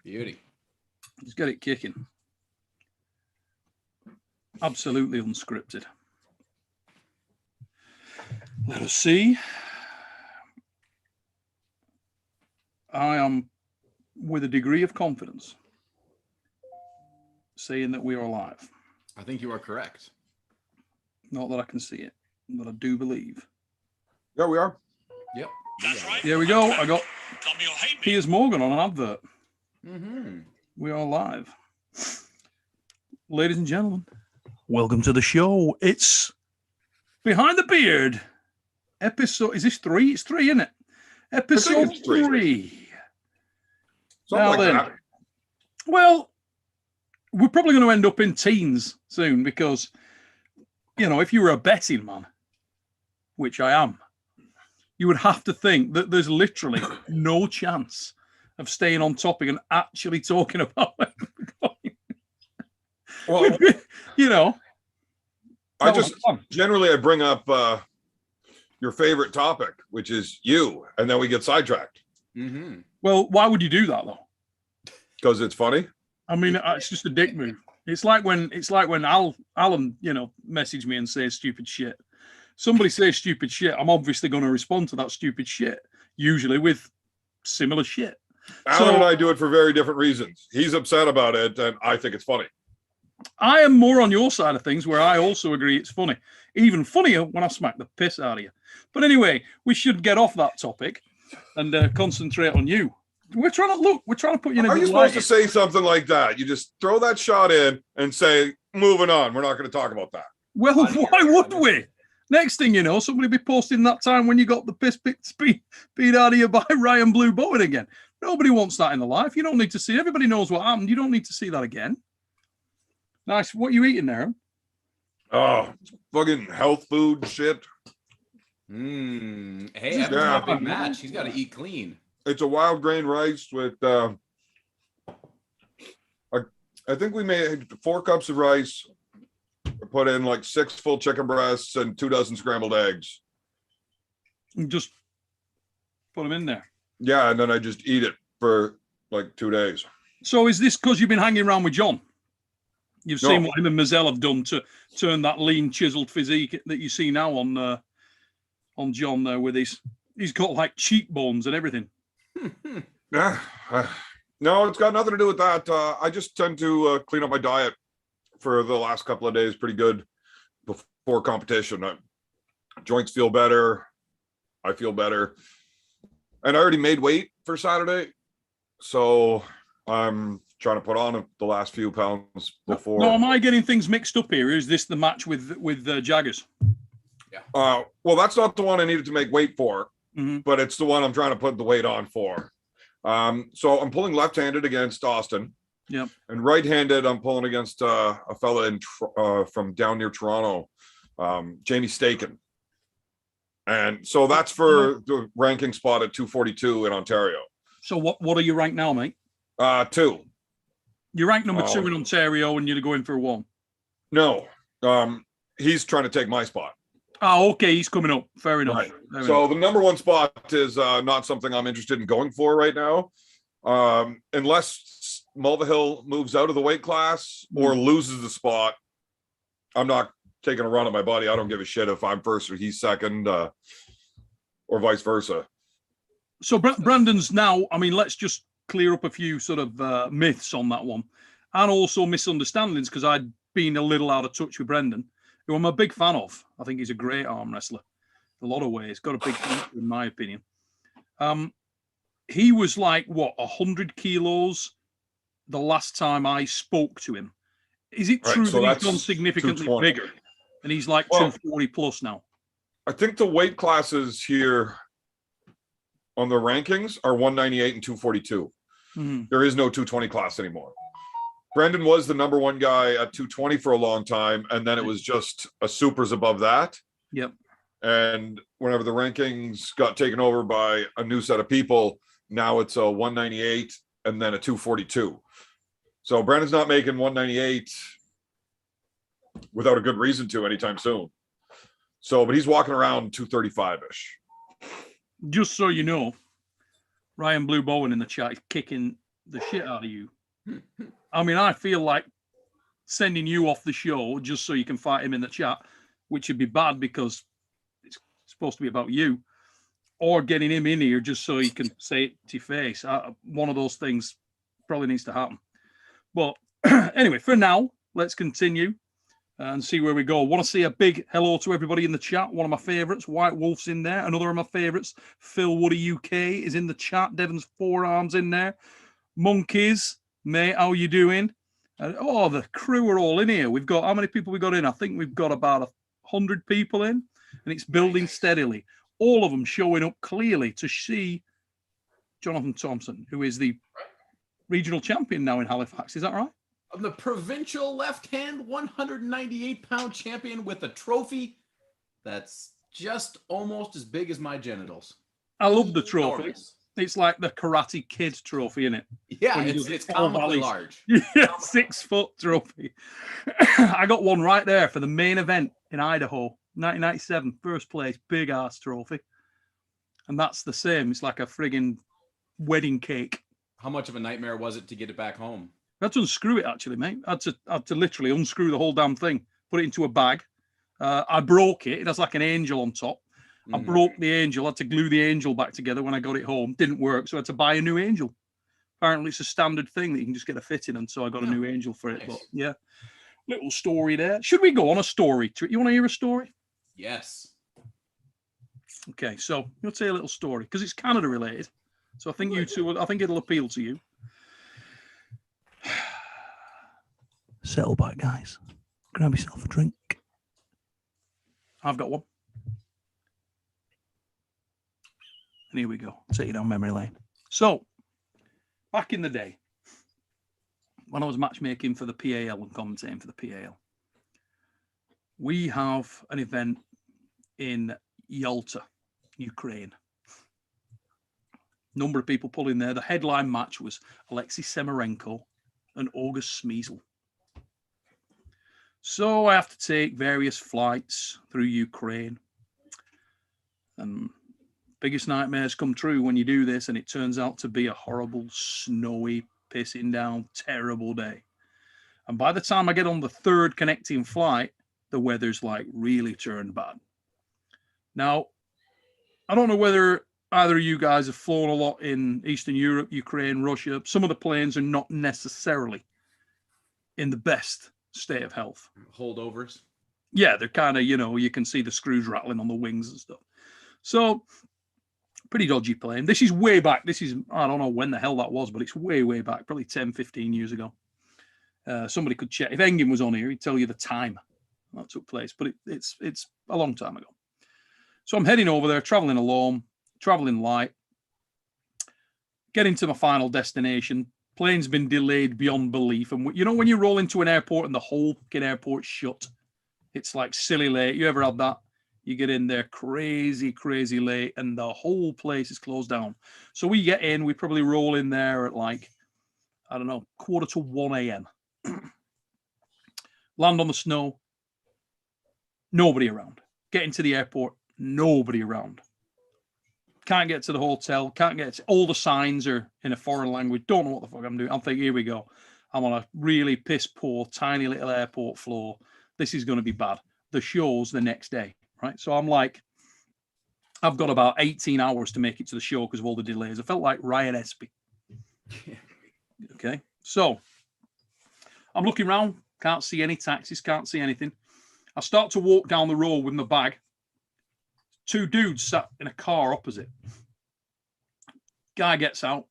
Beauty. Let's get it kicking. Absolutely unscripted. Let us see. I am, with a degree of confidence, saying that we are live. I think you are correct. Not that I can see it, but I do believe. Yeah, we are. Yep. That's right. Here we go. I got Tell me you'll hate me. Piers Morgan on an advert. Mm-hmm. We are live. Ladies and gentlemen, welcome to the show. It's Behind the Beard. Episode, is this 3? It's 3, isn't it? Episode it's 3. 3. Something like that. Well, we're probably going to end up in teens soon because, you know, if you were a betting man, which I am, you would have to think that there's literally no chance of staying on topic and actually talking about it. Well, you know, I bring up your favorite topic, which is you, and then we get sidetracked. Mm-hmm. Well, why would you do that though? Because it's funny. I mean, it's just a dick move. It's like when Alan, you know, message me and says stupid shit. Somebody says stupid shit, I'm obviously going to respond to that stupid shit, usually with similar shit. Alan and I do it for very different reasons. He's upset about it, and I think it's funny. I am more on your side of things, where I also agree it's funny. Even funnier when I smack the piss out of you. But anyway, we should get off that topic and concentrate on you. We're trying to put you in a Are good you supposed light. to say something like that? You just throw that shot in and say, moving on. We're not going to talk about that. Well, why would we? Next thing you know, somebody will be posting that time when you got the piss beat out of you by Ryan Blue Bowen again. Nobody wants that in the life. You don't need to see. Everybody knows what happened. You don't need to see that again. Nice. What are you eating there? Oh, fucking health food shit. Hey, Evan's got a big match. He's got to eat clean. It's a wild grain rice with, I think we made 4 cups of rice, put in like 6 full chicken breasts and 2 dozen scrambled eggs. And just put them in there. Yeah, and then I just eat it for like 2 days. So is this because you've been hanging around with John? You've seen what him and Mazel have done to turn that lean, chiseled physique that you see now on John there with he's got like cheekbones and everything. Yeah, no, it's got nothing to do with that. I just tend to clean up my diet for the last couple of days pretty good before competition. Joints feel better. I feel better. And I already made weight for Saturday. So I'm trying to put on the last few pounds before. No, am I getting things mixed up here? Is this the match with Jaggers? Yeah. Well, that's not the one I needed to make weight for, Mm-hmm. but it's the one I'm trying to put the weight on for. So I'm pulling left-handed against Austin. Yep. And right-handed, I'm pulling against a fella from down near Toronto, Jamie Staken. And so that's for the ranking spot at 242 in Ontario. So what are you ranked now, mate? 2. You're ranked number 2 in Ontario, and you're going for 1. No, he's trying to take my spot. Oh, okay, he's coming up. Fair enough. Right. Fair So enough. the number 1 spot is not something I'm interested in going for right now, unless Mulvihill moves out of the weight class or loses the spot. I'm not taking a run at my buddy. I don't give a shit if I'm first or he's second, or vice versa. So Brandon's now. I mean, let's just clear up a few sort of myths on that one, and also misunderstandings, because I'd been a little out of touch with Brendan, who I'm a big fan of. I think he's a great arm wrestler. In a lot of ways, got a big future, in my opinion. He was like, what, 100 kilos the last time I spoke to him. Is it true that he's gone significantly bigger? And he's like 240 plus now. I think the weight classes here on the rankings are 198 and 242. Mm-hmm. There is no 220 class anymore. Brendan was the number 1 guy at 220 for a long time, and then it was just a supers above that. Yep. And whenever the rankings got taken over by a new set of people, now it's a 198 and then a 242. So Brendan's not making 198 without a good reason to anytime soon. So, but he's walking around 235-ish. Just so you know, Ryan Blue Bowen in the chat is kicking the shit out of you. I mean, I feel like sending you off the show just so you can fight him in the chat, which would be bad because it's supposed to be about you, or getting him in here just so you can say it to your face. One of those things probably needs to happen. But anyway, for now, let's continue and see where we go. Want to say a big hello to everybody in the chat. One of my favorites, White Wolf's in there. Another of my favorites, Phil Woody UK is in the chat. Devon's Forearms in there. Monkeys, mate, how you doing? Oh, the crew are all in here. We've got, how many people we got in? I think we've got about 100 people in, and it's building steadily. All of them showing up clearly to see Jonathan Thompson, who is the regional champion now in Halifax. Is that right? The provincial left-hand 198-pound champion with a trophy that's just almost as big as my genitals. I love the trophy. Enormous. It's like the Karate Kid trophy, isn't it? Yeah, When you it's do all comically valleys. large. Yeah, 6 foot trophy. I got one right there for the main event in Idaho, 1997, first place, big ass trophy. And that's the same. It's like a friggin' wedding cake. How much of a nightmare was it to get it back home? I had to unscrew it actually, mate. I had to literally unscrew the whole damn thing, put it into a bag. I broke it. It has like an angel on top. I broke the angel. I had to glue the angel back together when I got it home. Didn't work, so I had to buy a new angel. Apparently, it's a standard thing that you can just get a fitting, and so I got a new angel for it. Nice. But yeah, little story there. Should we go on a story? You want to hear a story? Yes. Okay, so you'll tell you a little story because it's Canada related. So I think you two, I think it'll appeal to you. Settle back, guys. Grab yourself a drink. I've got one. And here we go. Take you down memory lane. So, back in the day, when I was matchmaking for the PAL and commentating for the PAL, we have an event in Yalta, Ukraine. Number of people pulling there. The headline match was Alexei Semerenko and August Smeasel. So I have to take various flights through Ukraine. And biggest nightmares come true when you do this, and it turns out to be a horrible, snowy, pissing down, terrible day. And by the time I get on the third connecting flight, the weather's like really turned bad. Now, I don't know whether either of you guys have flown a lot in Eastern Europe, Ukraine, Russia. Some of the planes are not necessarily in the best state of health. Holdovers. Yeah, they're kind of, you know, you can see the screws rattling on the wings and stuff. So, pretty dodgy plane. This is way back. This is, I don't know when the hell that was, but it's way, way back, probably 10, 15 years ago. Somebody could check. If Engin was on here, he'd tell you the time that took place, but it's a long time ago. So I'm heading over there, traveling alone, traveling light, getting to my final destination. Plane's been delayed beyond belief. And you know, when you roll into an airport and the whole fucking airport's shut, it's like silly late. You ever had that? You get in there crazy, crazy late and the whole place is closed down. So we get in, we probably roll in there at like, I don't know, 1:45 a.m. Land on the snow, nobody around. Get into the airport, nobody around. Can't get to the hotel, can't get to, all the signs are in a foreign language. Don't know what the fuck I'm doing. I'm thinking, here we go. I'm on a really piss poor, tiny little airport floor. This is going to be bad. The show's the next day, right? So I'm like, I've got about 18 hours to make it to the show because of all the delays. I felt like Ryan Espy. Okay, so I'm looking around, can't see any taxis, can't see anything. I start to walk down the road with my bag. 2 dudes sat in a car opposite. Guy gets out,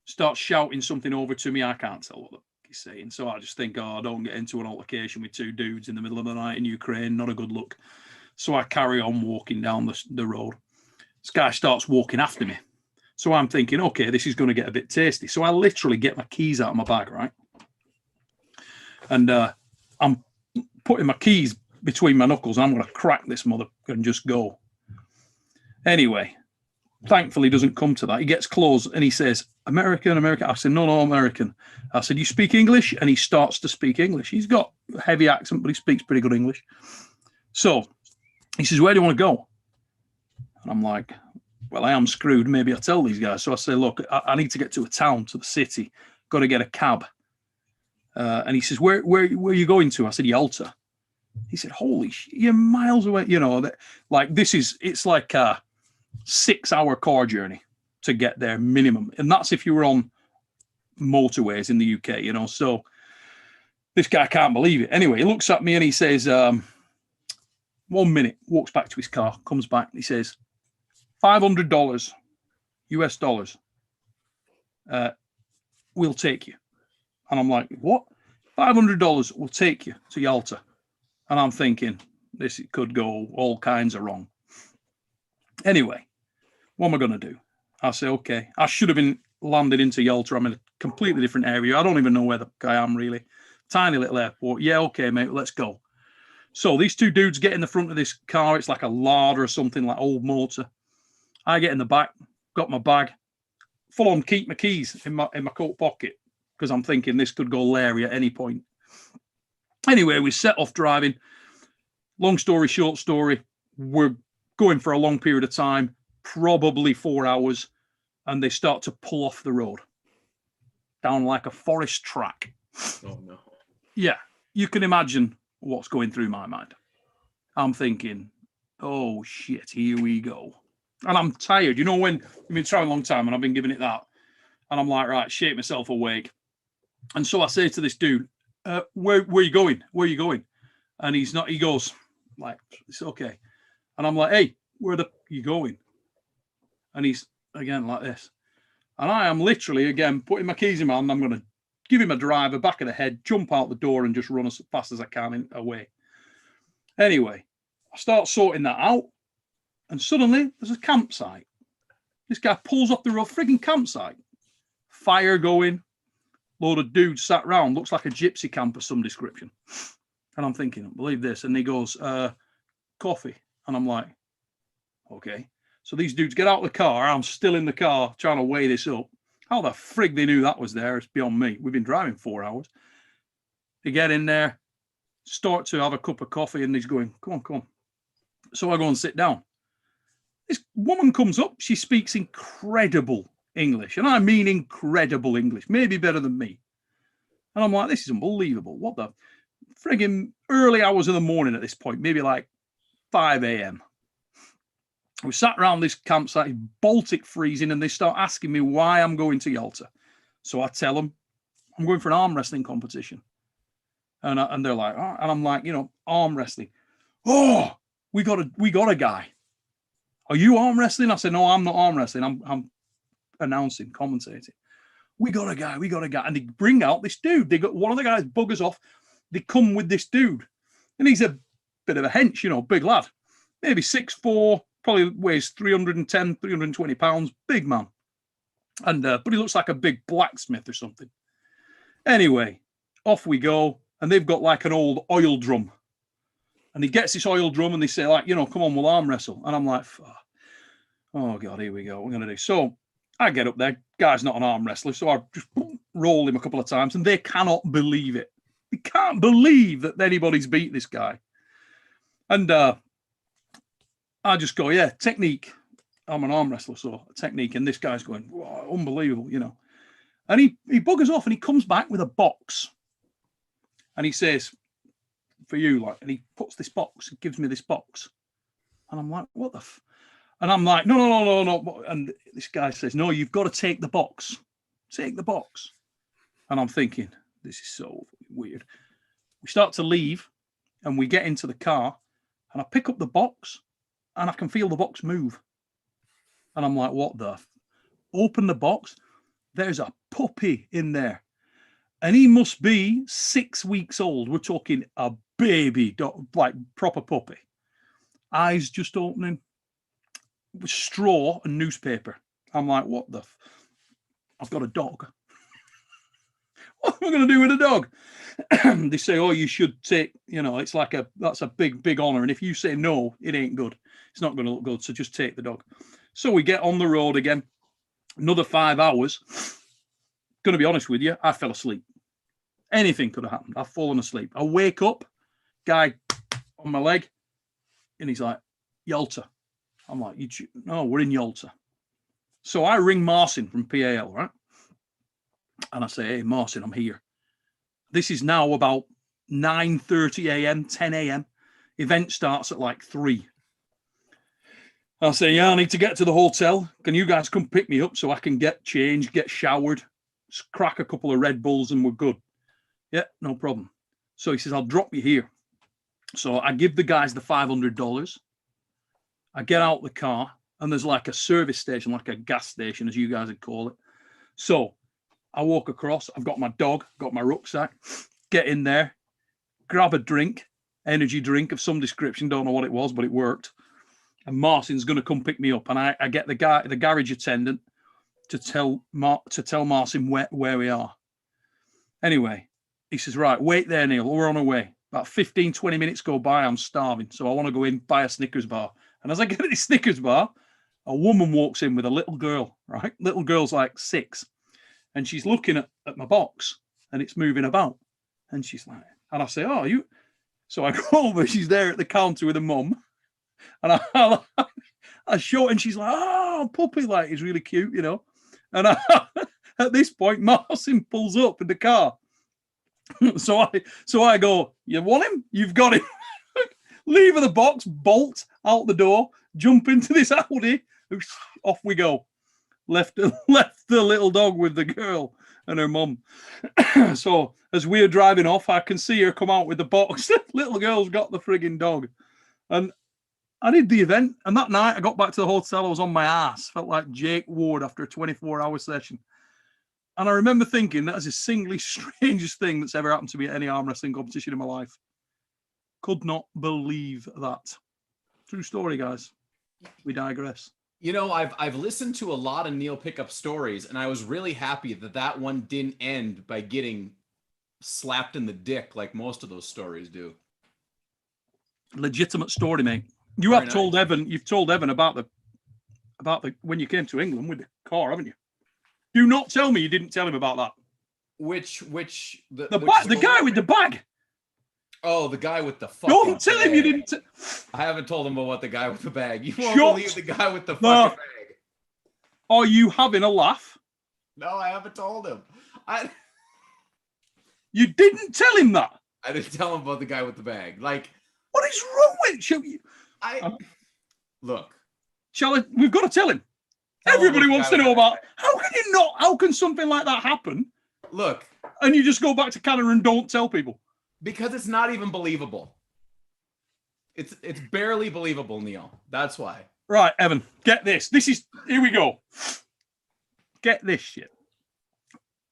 starts shouting something over to me. I can't tell what he's saying. So I just think, oh, don't get into an altercation with 2 dudes in the middle of the night in Ukraine. Not a good look. So I carry on walking down the road. This guy starts walking after me. So I'm thinking, okay, this is going to get a bit tasty. So I literally get my keys out of my bag, right? And I'm putting my keys between my knuckles. And I'm going to crack this mother and just go. Anyway, thankfully doesn't come to that. He gets close and he says, American. I said, no, American. I said, you speak English? And he starts to speak English. He's got a heavy accent, but he speaks pretty good English. So he says, where do you want to go? And I'm like, well, I am screwed. Maybe I tell these guys. So I say, look, I need to get to a town, to the city. Got to get a cab. And he says, where are you going to? I said, Yalta. He said, holy shit, you're miles away. You know, like it's like a 6-hour car journey to get there minimum. And that's if you were on motorways in the UK, you know. So this guy can't believe it. Anyway, he looks at me and he says, 1 minute, walks back to his car, comes back. He says, $500 US dollars. We'll take you. And I'm like, what? $500 will take you to Yalta. And I'm thinking, this could go all kinds of wrong. Anyway, what am I going to do? I say, okay. I should have been landed into Yalta. I'm in a completely different area. I don't even know where I am, really. Tiny little airport. Yeah, okay, mate, let's go. So these two dudes get in the front of this car. It's like a Lada or something, like old motor. I get in the back, got my bag, full on keep my keys in my coat pocket, because I'm thinking this could go Larry at any point. Anyway, we set off driving. Long story, short story, we're going for a long period of time, probably 4 hours, and they start to pull off the road down like a forest track. Oh, no. Yeah, you can imagine what's going through my mind. I'm thinking, oh, shit, here we go. And I'm tired. You know, when I've been traveling a long time and I've been giving it that, and I'm like, right, shake myself awake. And so I say to this dude, where are you going? Where are you going? And he goes, like, it's okay. And I'm like, hey, where are you going? And he's, again, like this. And I am literally, again, putting my keys in my hand. I'm going to give him a driver, back of the head, jump out the door and just run as fast as I can away. Anyway, I start sorting that out. And suddenly, there's a campsite. This guy pulls off the road, frigging campsite. Fire going. Load of dudes sat round, looks like a gypsy camp of some description. And I'm thinking, I believe this. And he goes, coffee. And I'm like, okay. So these dudes get out of the car. I'm still in the car trying to weigh this up. How the frig they knew that was there, it's beyond me. We've been driving 4 hours. They get in there, start to have a cup of coffee, and he's going, come on. So I go and sit down. This woman comes up. She speaks incredible English, and I mean incredible English, maybe better than me. And I'm like, this is unbelievable. What the friggin' early hours of the morning at this point, maybe like 5 a.m. We sat around this campsite, Baltic freezing, and they start asking me why I'm going to Yalta. So I tell them I'm going for an arm wrestling competition. And they're like, oh, and I'm like, you know, arm wrestling. Oh, we got a guy. Are you arm wrestling? I said, no, I'm not arm wrestling. I'm announcing, commentating. We got a guy. And they bring out this dude. They got one of the guys buggers off. They come with this dude. And he's a bit of a hench, you know, big lad. Maybe 6'4", probably weighs 310, 320 pounds. Big man. And but he looks like a big blacksmith or something. Anyway, off we go. And they've got like an old oil drum. And he gets this oil drum and they say, like, you know, come on, we'll arm wrestle. And I'm like, oh, God, here we go. What we're going to do. So I get up there. Guy's not an arm wrestler. So I just roll him a couple of times. And they cannot believe it. They can't believe that anybody's beat this guy. And I just go, yeah, technique. I'm an arm wrestler, so technique. And this guy's going, wow, unbelievable, you know. And he buggers off and he comes back with a box. And he says, for you, like, and he puts this box, he gives me this box. And I'm like, what the And I'm like, no. And this guy says, no, you've got to take the box. Take the box. And I'm thinking, this is so weird. We start to leave and we get into the car and I pick up the box and I can feel the box move. And I'm like, what the? Open the box. There's a puppy in there. And he must be 6 weeks old. We're talking a baby, like proper puppy. Eyes just opening. With straw and newspaper. I'm like, what the? I've got a dog. What am I going to do with a dog? They say, oh, you should take, you know, it's like that's a big honor. And if you say no, it ain't good. It's not going to look good. So just take the dog. So we get on the road again. Another 5 hours. Going to be honest with you, I fell asleep. Anything could have happened. I've fallen asleep. I wake up, guy on my leg, and he's like, Yalta. I'm like, no, we're in Yalta. So I ring Marcin from PAL, right? And I say, hey, Marcin, I'm here. This is now about 9:30 a.m., 10 a.m. Event starts at like 3. I say, yeah, I need to get to the hotel. Can you guys come pick me up so I can get changed, get showered, crack a couple of Red Bulls and we're good? Yeah, no problem. So he says, I'll drop you here. So I give the guys the $500. I get out the car and there's like a service station, like a gas station, as you guys would call it. So I walk across. I've got my dog, got my rucksack, get in there, grab a drink, energy drink of some description. Don't know what it was, but it worked. And Marcin's going to come pick me up. And I get the garage attendant to tell Marcin where we are. Anyway, he says, right, wait there, Neil. We're on our way. About 15, 20 minutes go by. I'm starving. So I want to go in, buy a Snickers bar. And as I get at the Snickers bar, a woman walks in with a little girl, right? Little girl's like 6. And she's looking at my box and it's moving about. And she's like, and I say, oh, you. So I go over, she's there at the counter with her mum. And I show it and she's like, oh, puppy, like, he's really cute, you know. And at this point, Marcin pulls up in the car. So I go, you want him? You've got him. Leave her the box, bolt out the door, jump into this Audi. Off we go. Left the little dog with the girl and her mum. So as we're driving off, I can see her come out with the box. Little girl's got the frigging dog. And I did the event. And that night I got back to the hotel. I was on my ass. Felt like Jake Ward after a 24-hour session. And I remember thinking that is the singly strangest thing that's ever happened to me at any arm wrestling competition in my life. Could not believe that. True story, guys. We digress. You know, I've listened to a lot of Neil Pickup stories, and I was really happy that one didn't end by getting slapped in the dick like most of those stories do. Legitimate story, mate. You have told Evan. You've told Evan about the when you came to England with the car, haven't you? Do not tell me you didn't tell him about that. Which the guy with the bag. Oh, the guy with the fucking Don't tell bag. him you didn't. I haven't told him about the guy with the bag. You won't believe the guy with the fucking bag. Are you having a laugh? No, I haven't told him. You didn't tell him that. I didn't tell him about the guy with the bag. Like, what is wrong with you? Look. We've got to tell him. Everybody wants to know about. How can you not? How can something like that happen? Look. And you just go back to Canada and don't tell people. Because it's not even believable. It's barely believable, Neil. That's why. Right, Evan, get this. Here we go. Get this shit.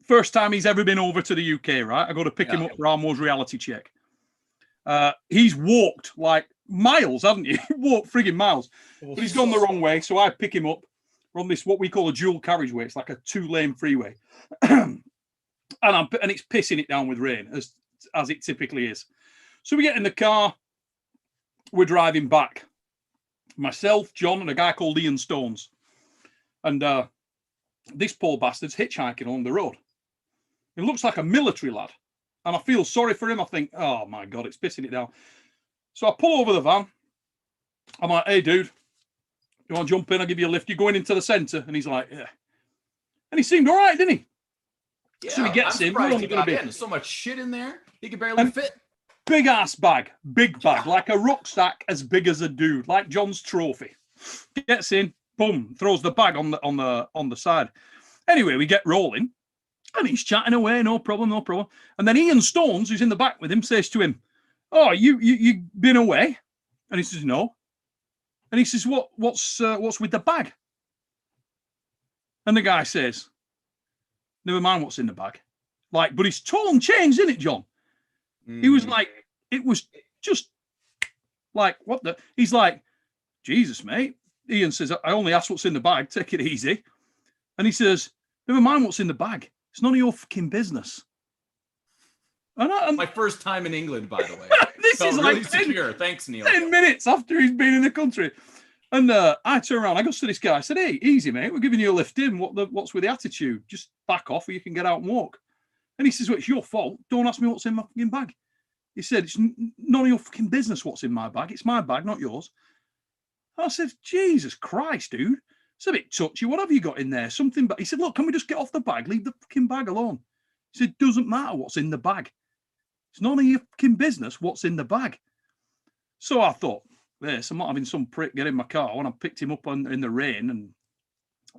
First time he's ever been over to the UK, right? I got to pick him up for Armo's reality check. He's walked like miles, hasn't he? He walked frigging miles. But he's gone the wrong way, so I pick him up. We're on this, what we call a dual carriageway. It's like a 2-lane freeway. and it's pissing it down with rain, as it typically is. So we get in the car, we're driving back. Myself, John, and a guy called Ian Stones. And this poor bastard's hitchhiking along the road. He looks like a military lad. And I feel sorry for him. I think, oh my God, it's pissing it down. So I pull over the van. I'm like, hey, dude, you want to jump in? I'll give you a lift. You're going into the centre. And he's like, yeah. And he seemed all right, didn't he? Yeah, so he gets in. We're only going to be There's so much shit in there. He could barely fit. Big ass bag, big bag, like a rucksack as big as a dude, like John's trophy. Gets in, boom, throws the bag on the side. Anyway, we get rolling, and he's chatting away, no problem. And then Ian Stones, who's in the back with him, says to him, "Oh, you been away?" And he says, "No." And he says, "What's with the bag?" And the guy says, "Never mind what's in the bag." Like, but his tone changed, didn't it, John? He was like, it was just like, what the? He's like, Jesus, mate. Ian says, I only asked what's in the bag. Take it easy. And he says, never mind what's in the bag. It's none of your fucking business. And my first time in England, by the way. This is really like secure. Thanks, Neil. 10 minutes after he's been in the country. And I turn around, I go to this guy. I said, hey, easy, mate. We're giving you a lift in. What's with the attitude? Just back off or you can get out and walk. And he says, well, it's your fault. Don't ask me what's in my fucking bag. He said, it's none of your fucking business what's in my bag. It's my bag, not yours. I said, Jesus Christ, dude. It's a bit touchy. What have you got in there? Something. But he said, look, can we just get off the bag? Leave the fucking bag alone. He said, doesn't matter what's in the bag. It's none of your fucking business what's in the bag. So I thought, yes, I'm not having some prick get in my car when I picked him up in the rain and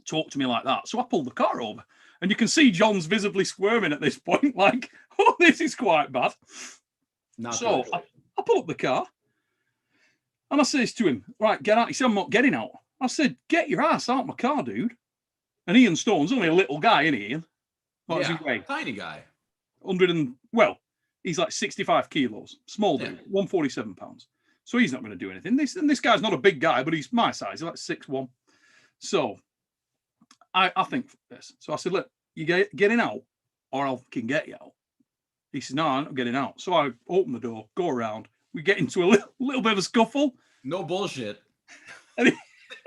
talk to me like that. So I pulled the car over. And you can see John's visibly squirming at this point, like, oh, this is quite bad. So I pull up the car and I says to him, right, get out. He said, I'm not getting out. I said, get your ass out of my car, dude. And Ian Stone's only a little guy, isn't he, Ian? What does he weigh? Tiny guy. 100 and, well, he's like 65 kilos. Small dude, 147 pounds. So he's not going to do anything. This guy's not a big guy, but he's my size. He's like 6'1". So I think this. So I said, look, you getting out or I can get you out. He said, no, I'm not getting out. So I open the door, go around. We get into a little bit of a scuffle. No bullshit. And a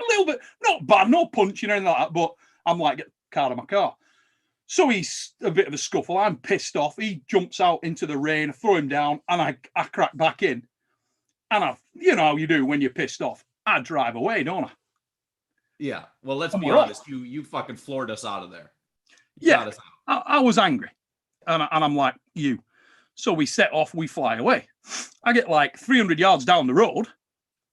little bit, not bad, no punching or anything like that, but I'm like, get the car out of my car. So he's a bit of a scuffle. I'm pissed off. He jumps out into the rain, I throw him down, and I crack back in. And you know how you do when you're pissed off. I drive away, don't I? Yeah. Well, let's be honest. You fucking floored us out of there. Yeah. I was angry. And I'm like, you. So we set off, we fly away. I get like 300 yards down the road,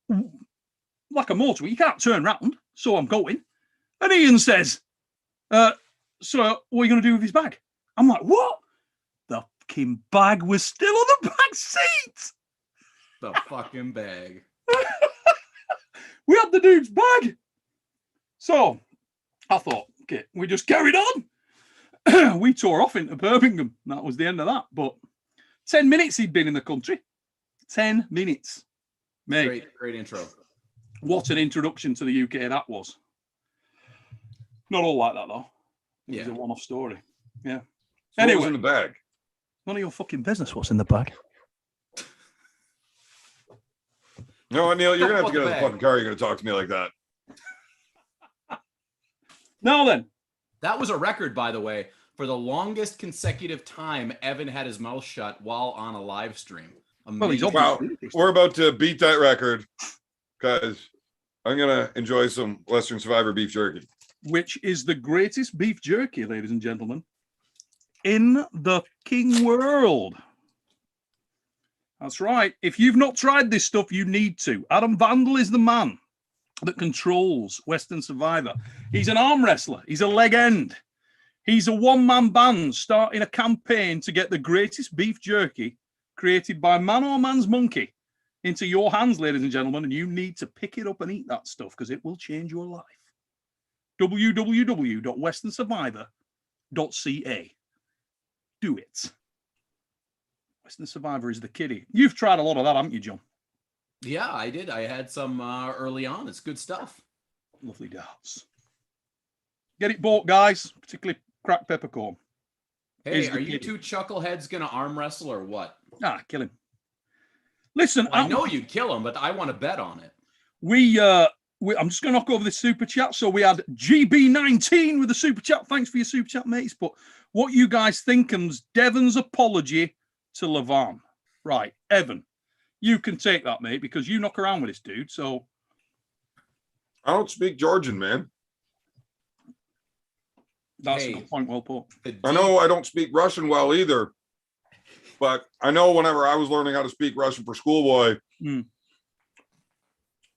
like a motorway. You can't turn round. So I'm going. And Ian says, so what are you going to do with his bag? I'm like, what? The fucking bag was still on the back seat. The fucking bag. We had the dude's bag. So I thought, okay, we just carried on. We tore off into Birmingham. That was the end of that. But 10 minutes he'd been in the country. 10 minutes. Mate. Great intro. What an introduction to the UK that was. Not all like that, though. It was a one-off story. Yeah. So anyway, what was in the bag? None of your fucking business what's in the bag. No, Neil, you're going to have to get out of the fucking car. You're going to talk to me like that. Now then. That was a record, by the way, for the longest consecutive time Evan had his mouth shut while on a live stream. Wow, we're about to beat that record because I'm going to enjoy some Western Survivor beef jerky. Which is the greatest beef jerky, ladies and gentlemen, in the king world. That's right. If you've not tried this stuff, you need to. Adam Vandal is the man that controls Western Survivor. He's an arm wrestler. He's a leg end. He's a one-man band starting a campaign to get the greatest beef jerky created by man or man's monkey into your hands, ladies and gentlemen, and you need to pick it up and eat that stuff because it will change your life. www.westernsurvivor.ca. Do it. Western Survivor is the kiddie. You've tried a lot of that, haven't you, John? Yeah, I did. I had some early on. It's good stuff. Lovely darts. Get it bought, guys, particularly cracked peppercorn. Hey, are you two chuckleheads going to arm wrestle or what? Ah, kill him. Listen, well, I know you'd kill him, but I want to bet on it. I'm just going to knock over this super chat. So we had GB19 with the super chat. Thanks for your super chat, mates. But what you guys think of Devon's apology to Levan? Right, Evan, you can take that, mate, because you knock around with this dude. So I don't speak Georgian, man. That's a good point. Well put. I know I don't speak Russian well either, but I know whenever I was learning how to speak Russian for schoolboy,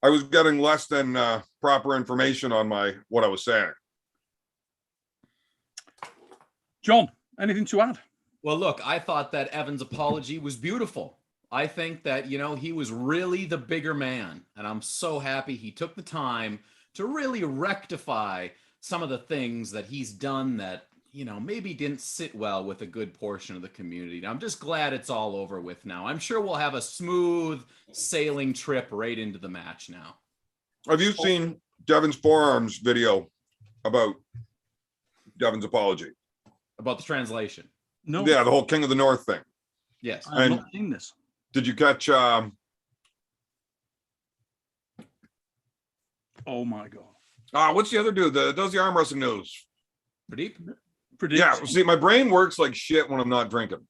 I was getting less than proper information on what I was saying. John, anything to add? Well, look, I thought that Evan's apology was beautiful. I think that, he was really the bigger man, and I'm so happy he took the time to really rectify some of the things that he's done that, maybe didn't sit well with a good portion of the community. I'm just glad it's all over with now. I'm sure we'll have a smooth sailing trip right into the match now. Have you seen Devin's Forearms video about Devin's apology? About the translation? No. Yeah, the whole King of the North thing. Yes. I've not seen this. Did you catch... oh, my God. What's the other dude that does the arm wrestling news? Pradeep? Yeah, see, my brain works like shit when I'm not drinking.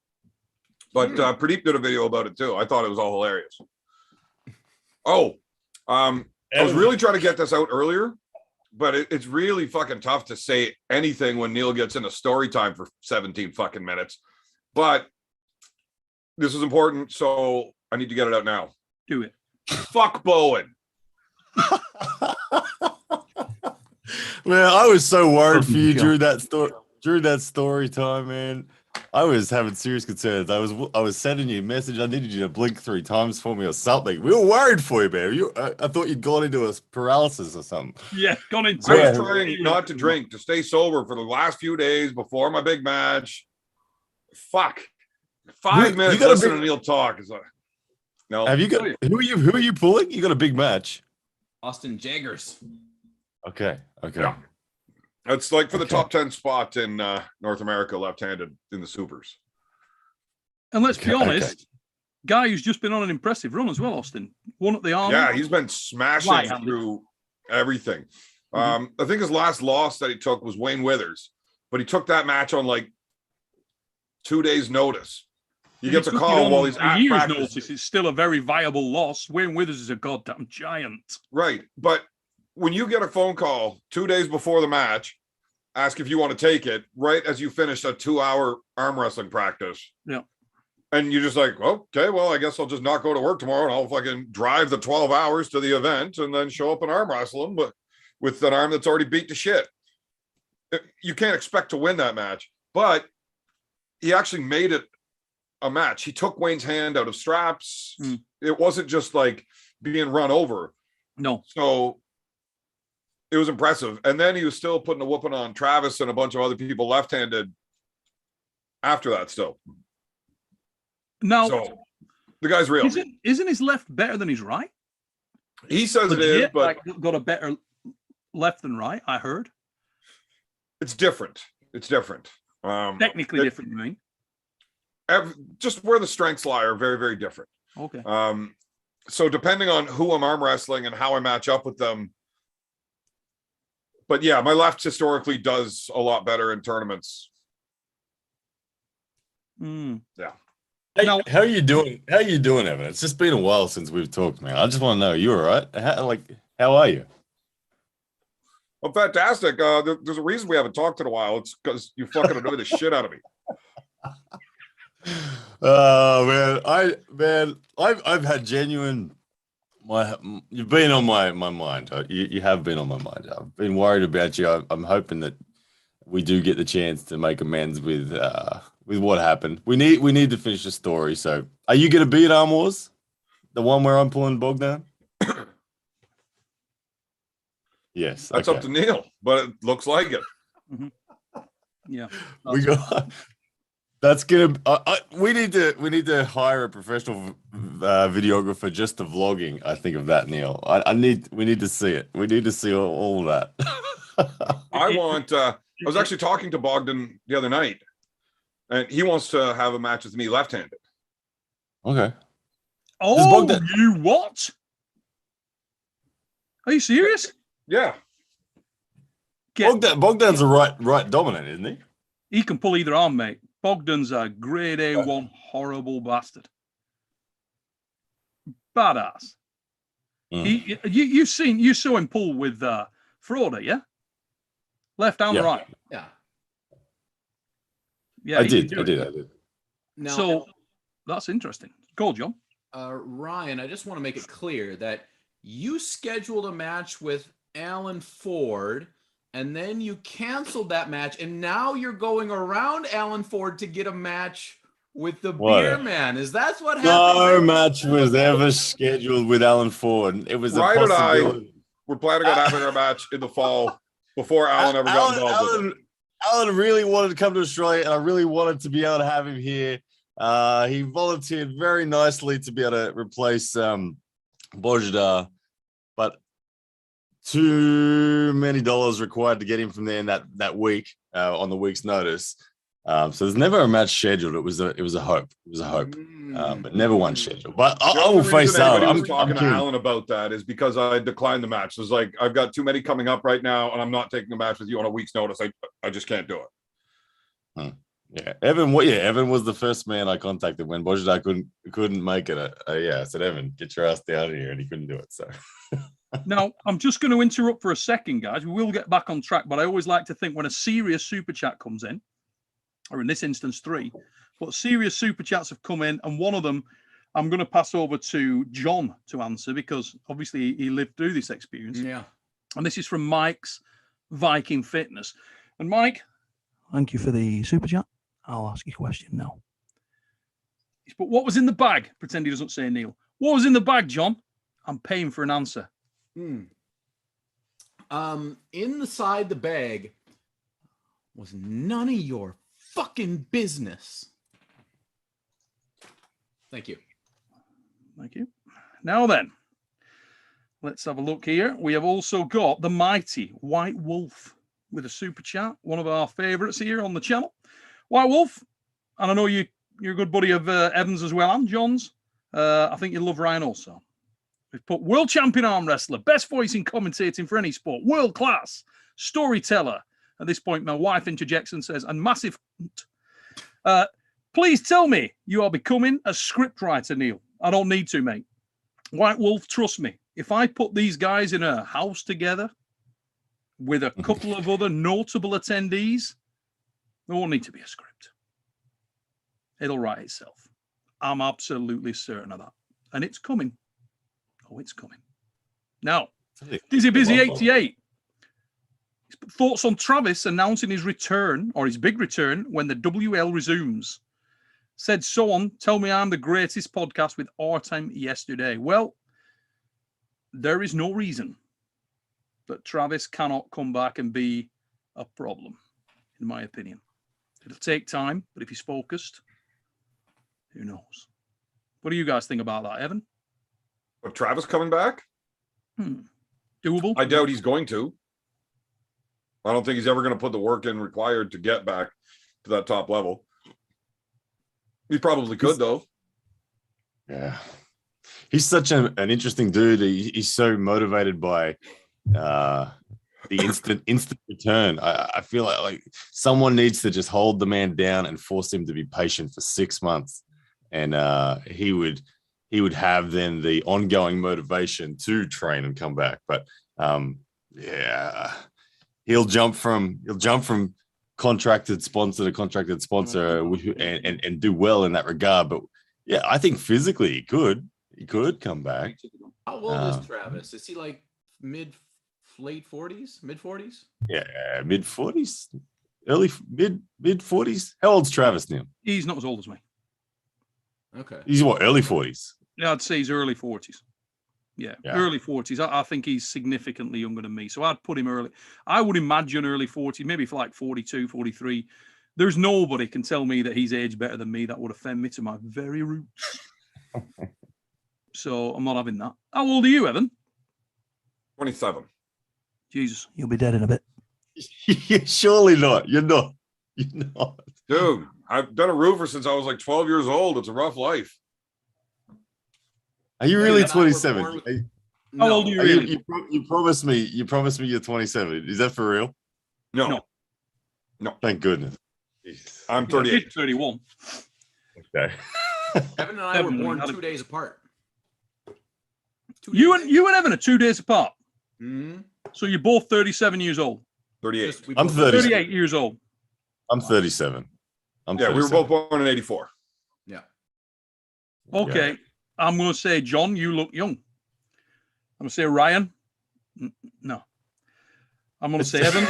But Pradeep did a video about it too. I thought it was all hilarious. Oh, I was really trying to get this out earlier, but it's really fucking tough to say anything when Neil gets into story time for 17 fucking minutes. But this is important, so I need to get it out now. Do it. Fuck Bowen. Man, I was so worried for you during that story time, man. I was having serious concerns. I was sending you a message. I needed you to blink 3 times for me or something. We were worried for you, man. I thought you'd gone into a paralysis or something. Yeah, gone into I was trying not to drink, to stay sober for the last few days before my big match. Fuck. 5 minutes listening to Neil talk is like, no. Have you got who are you pulling? You got a big match. Austin Jaggers. Okay. Yeah. It's like for the top 10 spot in North America, left-handed in the supers. And let's be honest, guy who's just been on an impressive run as well, Austin. Won at the Army. Yeah, he's been smashing through everything. I think his last loss that he took was Wayne Withers, but he took that match on like 2 days' notice. He gets a call while he's at practice. Notice. It's still a very viable loss. Wayne Withers is a goddamn giant. Right, but when you get a phone call 2 days before the match, ask if you want to take it, right as you finish a 2-hour arm wrestling practice. Yeah. And you're just like, okay, well, I guess I'll just not go to work tomorrow and I'll fucking drive the 12 hours to the event and then show up and arm wrestle him, but with an arm that's already beat to shit. You can't expect to win that match, but he actually made it a match. He took Wayne's hand out of straps. It wasn't just like being run over. No. So it was impressive. And then he was still putting a whooping on Travis and a bunch of other people left-handed after that still. Now, so the guy's real. Isn't his left better than his right? He says it is, but like, got a better left than right, I heard. It's different. It's different. Technically different, you mean? Just where the strengths lie are very, very different. Okay. So depending on who I'm arm wrestling and how I match up with them. But yeah, my left historically does a lot better in tournaments. Yeah. Hey, how are you doing? How are you doing, Evan? It's just been a while since we've talked, man. I just want to know, you all right? How are you? Well, fantastic. There's a reason we haven't talked in a while. It's because you fucking annoy the shit out of me. Oh man, I've had genuine. You've been on my mind. You have been on my mind. I've been worried about you. I'm hoping that we do get the chance to make amends with what happened. We need to finish the story. So, are you going to be at Arm Wars, the one where I'm pulling Bogdan? Yes, that's up to Neil, but it looks like it. Yeah, we got. That's gonna. We need to hire a professional videographer just to vlogging. I think of that, Neil. We need to see it. We need to see all that. I was actually talking to Bogdan the other night, and he wants to have a match with me left-handed. Okay. Oh, you what? Are you serious? Yeah. Bogdan's a right dominant, isn't he? He can pull either arm, mate. Bogdan's a grade A1 horrible bastard. Badass. You saw him pull with Froda, yeah? Left and right. Yeah. Yeah, I did. Now, so that's interesting. Go, John. Ryan, I just want to make it clear that you scheduled a match with Alan Ford, and then you canceled that match, and now you're going around Alan Ford to get a match with the Beer Man. Is that what happened? No match was ever scheduled with Alan Ford. It was Ryan a possibility. and I were planning on having our match in the fall before Alan ever got involved with it. Alan really wanted to come to Australia, and I really wanted to be able to have him here. He volunteered very nicely to be able to replace Bojda, but too many dollars required to get him from there in that week on the week's notice. So there's never a match scheduled. It was a hope. It was a hope, but never one scheduled. But I will face Alan. I'm talking to Alan about that is because I declined the match. It was like, I've got too many coming up right now, and I'm not taking a match with you on a week's notice. I just can't do it. Yeah, Evan. Evan was the first man I contacted when Bojda couldn't make it. I said, Evan, get your ass down here, and he couldn't do it. So Now, I'm just going to interrupt for a second, guys. We will get back on track, but I always like to think when a serious super chat comes in, or in this instance, 3, but serious super chats have come in, and one of them I'm going to pass over to John to answer because obviously he lived through this experience. Yeah. And this is from Mike's Viking Fitness. And Mike, thank you for the super chat. I'll ask you a question now. But what was in the bag? Pretend he doesn't say, Neil. What was in the bag, John? I'm paying for an answer. Inside the bag was none of your fucking business. Thank you. Thank you. Now then, let's have a look here. We have also got the mighty White Wolf with a super chat, one of our favorites here on the channel. White Wolf, and I know you're a good buddy of Evans as well, and John's. I think you love Ryan also. We've put world champion arm wrestler, best voice in commentating for any sport, world class storyteller. At this point, my wife interjects and says, and massive. Please tell me you are becoming a script writer, Neil. I don't need to, mate. White Wolf, trust me. If I put these guys in a house together with a couple of other notable attendees, there won't need to be a script. It'll write itself. I'm absolutely certain of that. And it's coming. Oh, it's coming. Now, Dizzy Busy 88. Thoughts on Travis announcing his return, or his big return, when the WL resumes. Said so on, tell me I'm the greatest podcast with our time yesterday. Well, there is no reason that Travis cannot come back and be a problem, in my opinion. It'll take time, but if he's focused, who knows? What do you guys think about that, Evan? But Travis coming back? Doable? I doubt he's going to. I don't think he's ever going to put the work in required to get back to that top level. He probably could, though. Yeah. He's such an interesting dude. He's so motivated by the instant return. I feel like someone needs to just hold the man down and force him to be patient for 6 months. And he would have then the ongoing motivation to train and come back. But yeah, he'll jump from contracted sponsor to contracted sponsor and do well in that regard. But yeah, I think physically he could come back. How old is Travis? Is he like late 40s, mid 40s? Yeah, mid 40s, mid 40s. How old's Travis now? He's not as old as me. Okay. He's what, early 40s? Yeah, I'd say he's early 40s. Yeah, early 40s. I think he's significantly younger than me. So I'd put him early. I would imagine early 40s, maybe for like 42, 43. There's nobody can tell me that he's aged better than me. That would offend me to my very roots. So I'm not having that. How old are you, Evan? 27. Jesus, you'll be dead in a bit. Surely not. You're not. Dude, I've done a roofer since I was like 12 years old. It's a rough life. Are you really 27? How old are you really? You promised me you're 27. Is that for real? No. Thank goodness. I'm 38. 31. Okay. Evan and I were born 2 days apart. You and Evan are 2 days apart. Mm-hmm. So you're both 37 years old. 38. I'm 38 years old. I'm 37. We were both born in 84. Yeah. Okay. Yeah. I'm going to say, John, you look young. I'm going to say, Ryan. No. I'm going to say, Evan.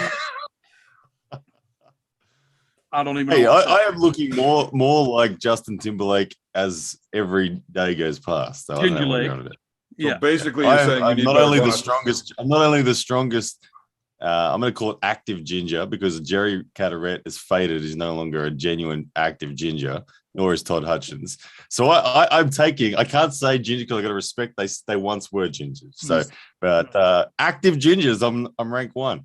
I don't even know. Hey, I am looking more like Justin Timberlake as every day goes past. So Ginger Lake. So basically, you're saying you need not only the strongest. I'm not only the strongest. I'm going to call it active ginger because Jerry Caderet is faded. He's no longer a genuine active ginger, nor is Todd Hutchins. So I'm taking. I can't say ginger because I got to respect they once were gingers. So, but active gingers, I'm rank 1.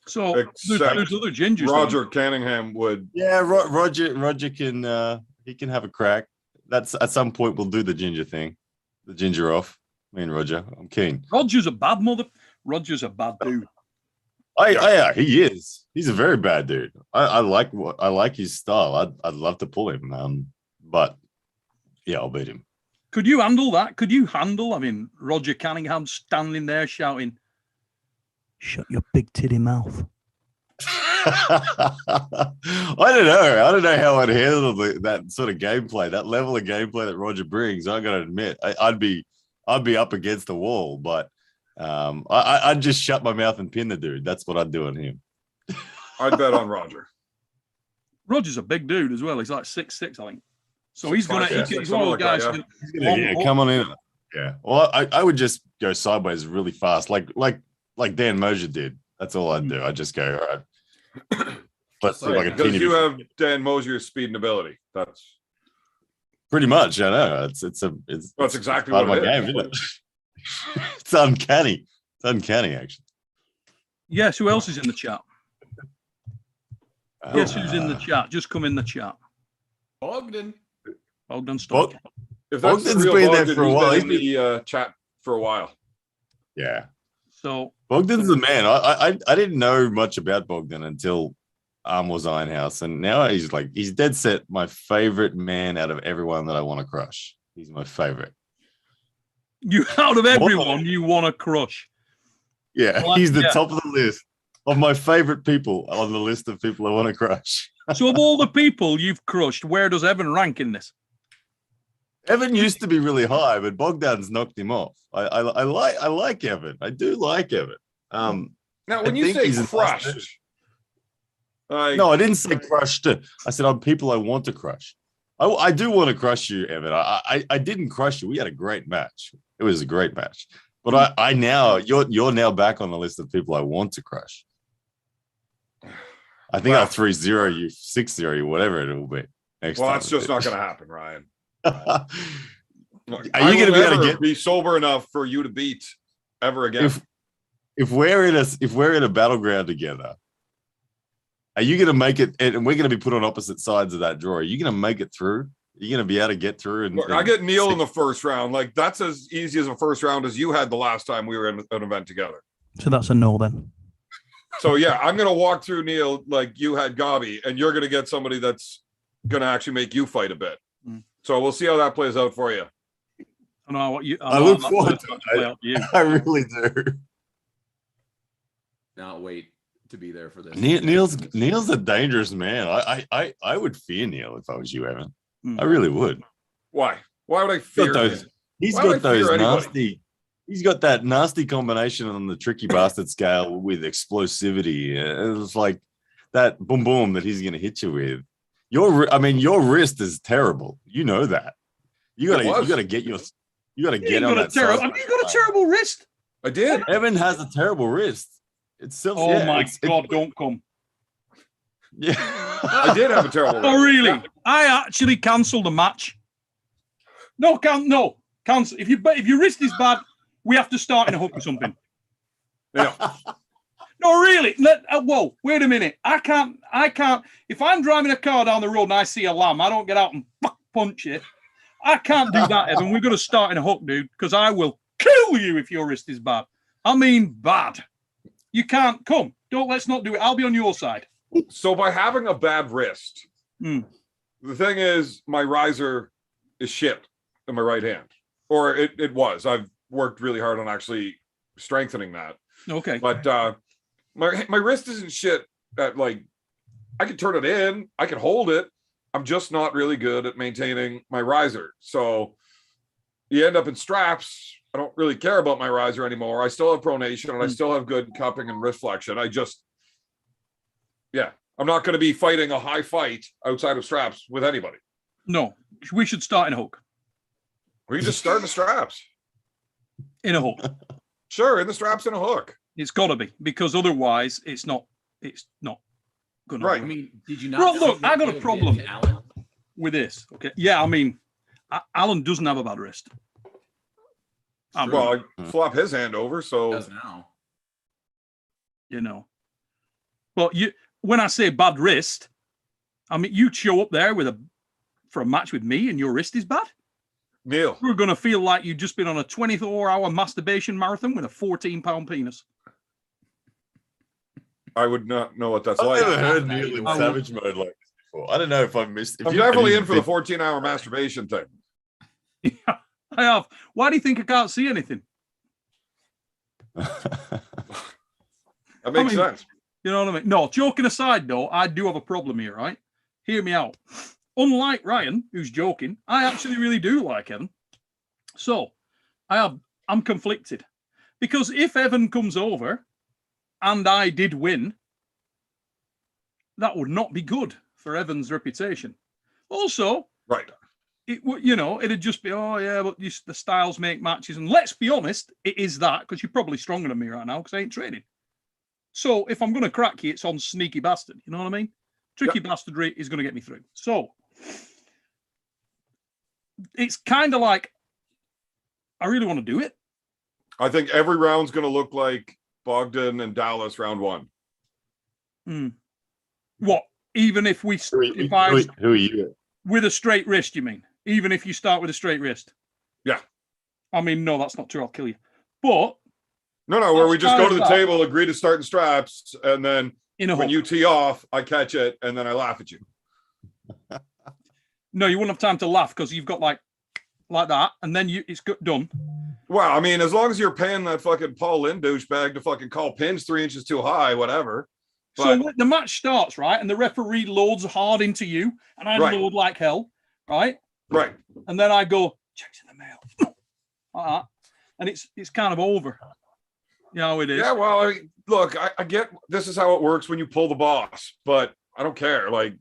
So there's other gingers. Roger Canningham would. Yeah, Roger can he can have a crack. That's at some point we'll do the ginger thing, the ginger off. Me and Roger, I'm keen. Roger's a bad Roger's a bad dude. Yeah, he is. He's a very bad dude. I like his style. I'd love to pull him. But yeah, I'll beat him. Could you handle that? Could you handle? I mean, Roger Cunningham standing there shouting, "Shut your big titty mouth." I don't know. I don't know how I'd handle that sort of gameplay, that level of gameplay that Roger brings. I got to admit, I'd be up against the wall, but I'd just shut my mouth and pin the dude. That's what I'd do on him. I'd bet on Roger. Roger's a big dude as well. He's like 6'6", I think. So he's gonna. Yeah, He's one of the guys. yeah. Come on in. Yeah. Well, I would just go sideways really fast, like Dan Mosier did. That's all I'd do. I'd just go, all right. Let's do like a Because teeny you bit. have Dan Mosier's speed and ability. That's Pretty much. I know. It's that's exactly part of what my it game, is. isn't it? It's uncanny. It's uncanny, actually. Yes. Who else is in the chat? Guess who's in the chat? Just come in the chat. Bogdan. Bogdan Stock. If that's the Bogdan's real been there Bogdan, for a he's while. been in the chat for a while. Yeah. So Bogdan's the man. I didn't know much about Bogdan until was Ironhouse, and now he's dead set my favorite man out of everyone that I want to crush. He's my favorite. you, out of everyone, you want to crush. Yeah, Well, he's the yeah. top of the list of my favorite people on the list of people I want to crush. So of all the people you've crushed, where does Evan rank in this? Evan used to be really high, but Bogdan's knocked him off. I like Evan. I do like Evan. Now, I when you think say he's a nice crushed, dude. No, I didn't say crushed. I said I'm people I want to crush. I do want to crush you, Evan. I didn't crush you. We had a great match. It was a great match. But I now you're now back on the list of people I want to crush. I think I'll 3-0 you, 6-0 you, whatever it will be. Next time. that's just not going to happen, Ryan. Are Look, you I going to will be able to never get be sober enough for you to beat ever again? if we're in a battleground together? Are you going to make it? And we're going to be put on opposite sides of that draw. Are you going to make it through? Are you going to be able to get through? Look, I get Neil in the first round. Like, that's as easy as a first round as you had the last time we were in an event together. So that's a no then. So yeah, I'm gonna walk through Neil like you had Gabi, and you're gonna get somebody that's gonna actually make you fight a bit. So we'll see how that plays out for you. I know what you. I look forward to it. I really do. Not wait to be there for this. Neil's a dangerous man. I would fear Neil if I was you, Evan. I really would. Why? Why would I fear him? He's Why would got I fear those anybody? nasty. He's got that nasty combination on the tricky bastard scale with explosivity. It's like that boom boom that he's going to hit you with. Your wrist is terrible. You know that. You got to get on that side. Have you got a terrible wrist? I did. Evan has a terrible wrist. It's still. Oh yeah, my it's- God! Don't come. Yeah. I did have a terrible. Oh really? Yeah. I actually cancelled the match. No, cancel. If your wrist is bad, we have to start in a hook or something. Yeah. No, really. Whoa, wait a minute. I can't. If I'm driving a car down the road and I see a lamb, I don't get out and punch it. I can't do that, Evan. We're going to start in a hook, dude, because I will kill you if your wrist is bad. I mean, bad. You can't come. Let's not do it. I'll be on your side. So by having a bad wrist, the thing is, my riser is shit in my right hand, or it was. I've worked really hard on actually strengthening that. Okay. But my wrist isn't shit. At like, I can turn it in, I can hold it. I'm just not really good at maintaining my riser. So you end up in straps. I don't really care about my riser anymore. I still have pronation and I still have good cupping and wrist flexion. I'm not going to be fighting a high fight outside of straps with anybody. No, we should start in a hook. We just start in the straps. In a hook. Sure, in the straps in a hook. It's got to be, because otherwise it's not going to Right. I mean, did you not? Bro, look, see I got a what problem. did to Alan? with this. Okay. Yeah, I mean, Alan doesn't have a bad wrist. Well, I flop his hand over, so Does now. You know. Well, when I say bad wrist, I mean you'd show up there for a match with me and your wrist is bad. Neil, We're gonna feel like you've just been on a 24-hour masturbation marathon with a 14-pound penis. I would not know what that's I've like. never heard Neil in savage mode like this before. I don't know if I've missed. I'm definitely in for the 14-hour masturbation thing. Yeah. I have. Why do you think I can't see anything? That makes sense. You know what I mean? No, joking aside, though, I do have a problem here, right? Hear me out. Unlike Ryan, who's joking, I actually really do like Evan. So I'm conflicted. Because if Evan comes over and I did win, that would not be good for Evan's reputation. Also, Right. It'd just be, oh yeah, but the styles make matches. And let's be honest, it is that, because you're probably stronger than me right now because I ain't training. So if I'm going to crack you, it's on sneaky bastard. You know what I mean? Tricky bastardry is going to get me through. So it's kind of like, I really want to do it. I think every round's going to look like Bogdan and Dallas round one. What? Even if who are you? With a straight wrist, you mean? Even if you start with a straight wrist? Yeah. I mean, no, that's not true. I'll kill you. But no, where we just go to the table, agree to start in straps, and then when you tee off, I catch it, and then I laugh at you. No, you wouldn't have time to laugh because you've got like that, and then it's done. Well, I mean, as long as you're paying that fucking Paul Lynn douchebag to fucking call pins 3 inches too high, whatever. But, so the match starts, right? And the referee loads hard into you, and I load like hell, right? Right. And then I go, checks in the mail. Like that. And it's kind of over. You know how it is. Yeah, well, I mean, look, I get this is how it works when you pull the boss, but I don't care. Like,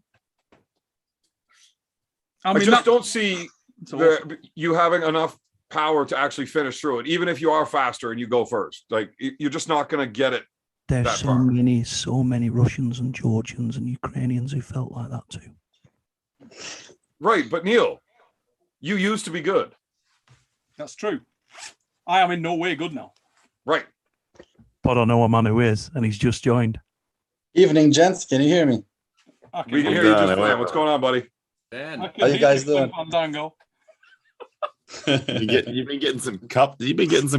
I just don't see you having enough power to actually finish through it, even if you are faster and you go first. Like, you're just not going to get it. There's so many Russians and Georgians and Ukrainians who felt like that too. Right, but Neil, you used to be good. That's true. I am in no way good now. Right. But I know a man who is, and he's just joined. Evening, gents. Can you hear me? We can hear you just fine. What's going on, buddy? How you guys doing? You've been getting some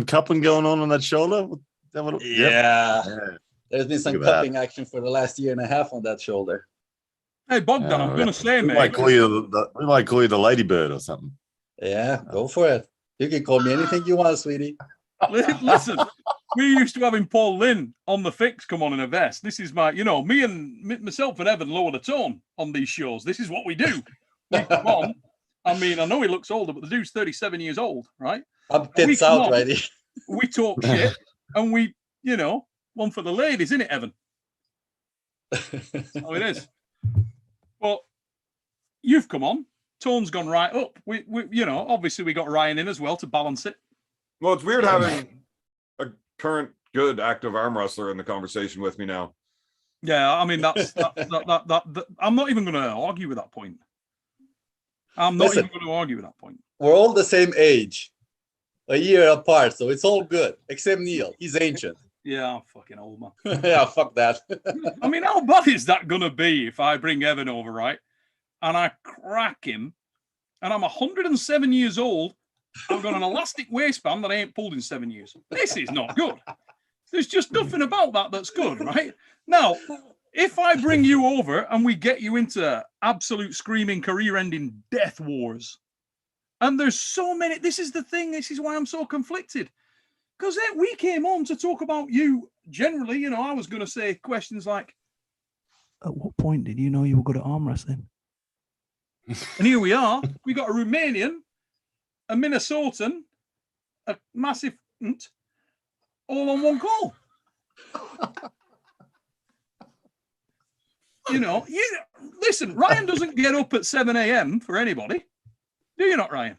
cupping going on that shoulder? Yeah. There's been some cupping action for the last year and a half on that shoulder. Hey, Bogdan, I'm going to say, we mate. might call you the ladybird or something. Yeah, go for it. You can call me anything you want, sweetie. Listen, we used to having Paul Lynn on the fix come on in a vest. This is myself and Evan lower the tone on these shows. This is what we do. We come on. I mean, I know he looks older, but the dude's 37 years old, right? I'm tits out already. We talk shit, and we, one for the ladies, isn't it, Evan? That's how it is. But you've come on. Tone's gone right up. We obviously we got Ryan in as well to balance it. Well, it's weird having a current good active arm wrestler in the conversation with me now. Yeah, I mean that I'm not even going to argue with that point. We're all the same age, a year apart, so it's all good. Except Neil, he's ancient. Yeah, I'm fucking old, man. Yeah, fuck that. I mean, how bad is that going to be if I bring Evan over, right? And I crack him, and I'm 107 years old. I've got an elastic waistband that I ain't pulled in 7 years. This is not good. There's just nothing about that that's good, right? Now, if I bring you over and we get you into absolute screaming, career-ending death wars, and there's so many, this is the thing, this is why I'm so conflicted. Because we came on to talk about you generally, I was going to say questions like, at what point did you know you were good at arm wrestling? And here we are. We got a Romanian, a Minnesotan, a massive, all on one call. Listen, Ryan doesn't get up at 7 a.m. for anybody. Do you not, Ryan?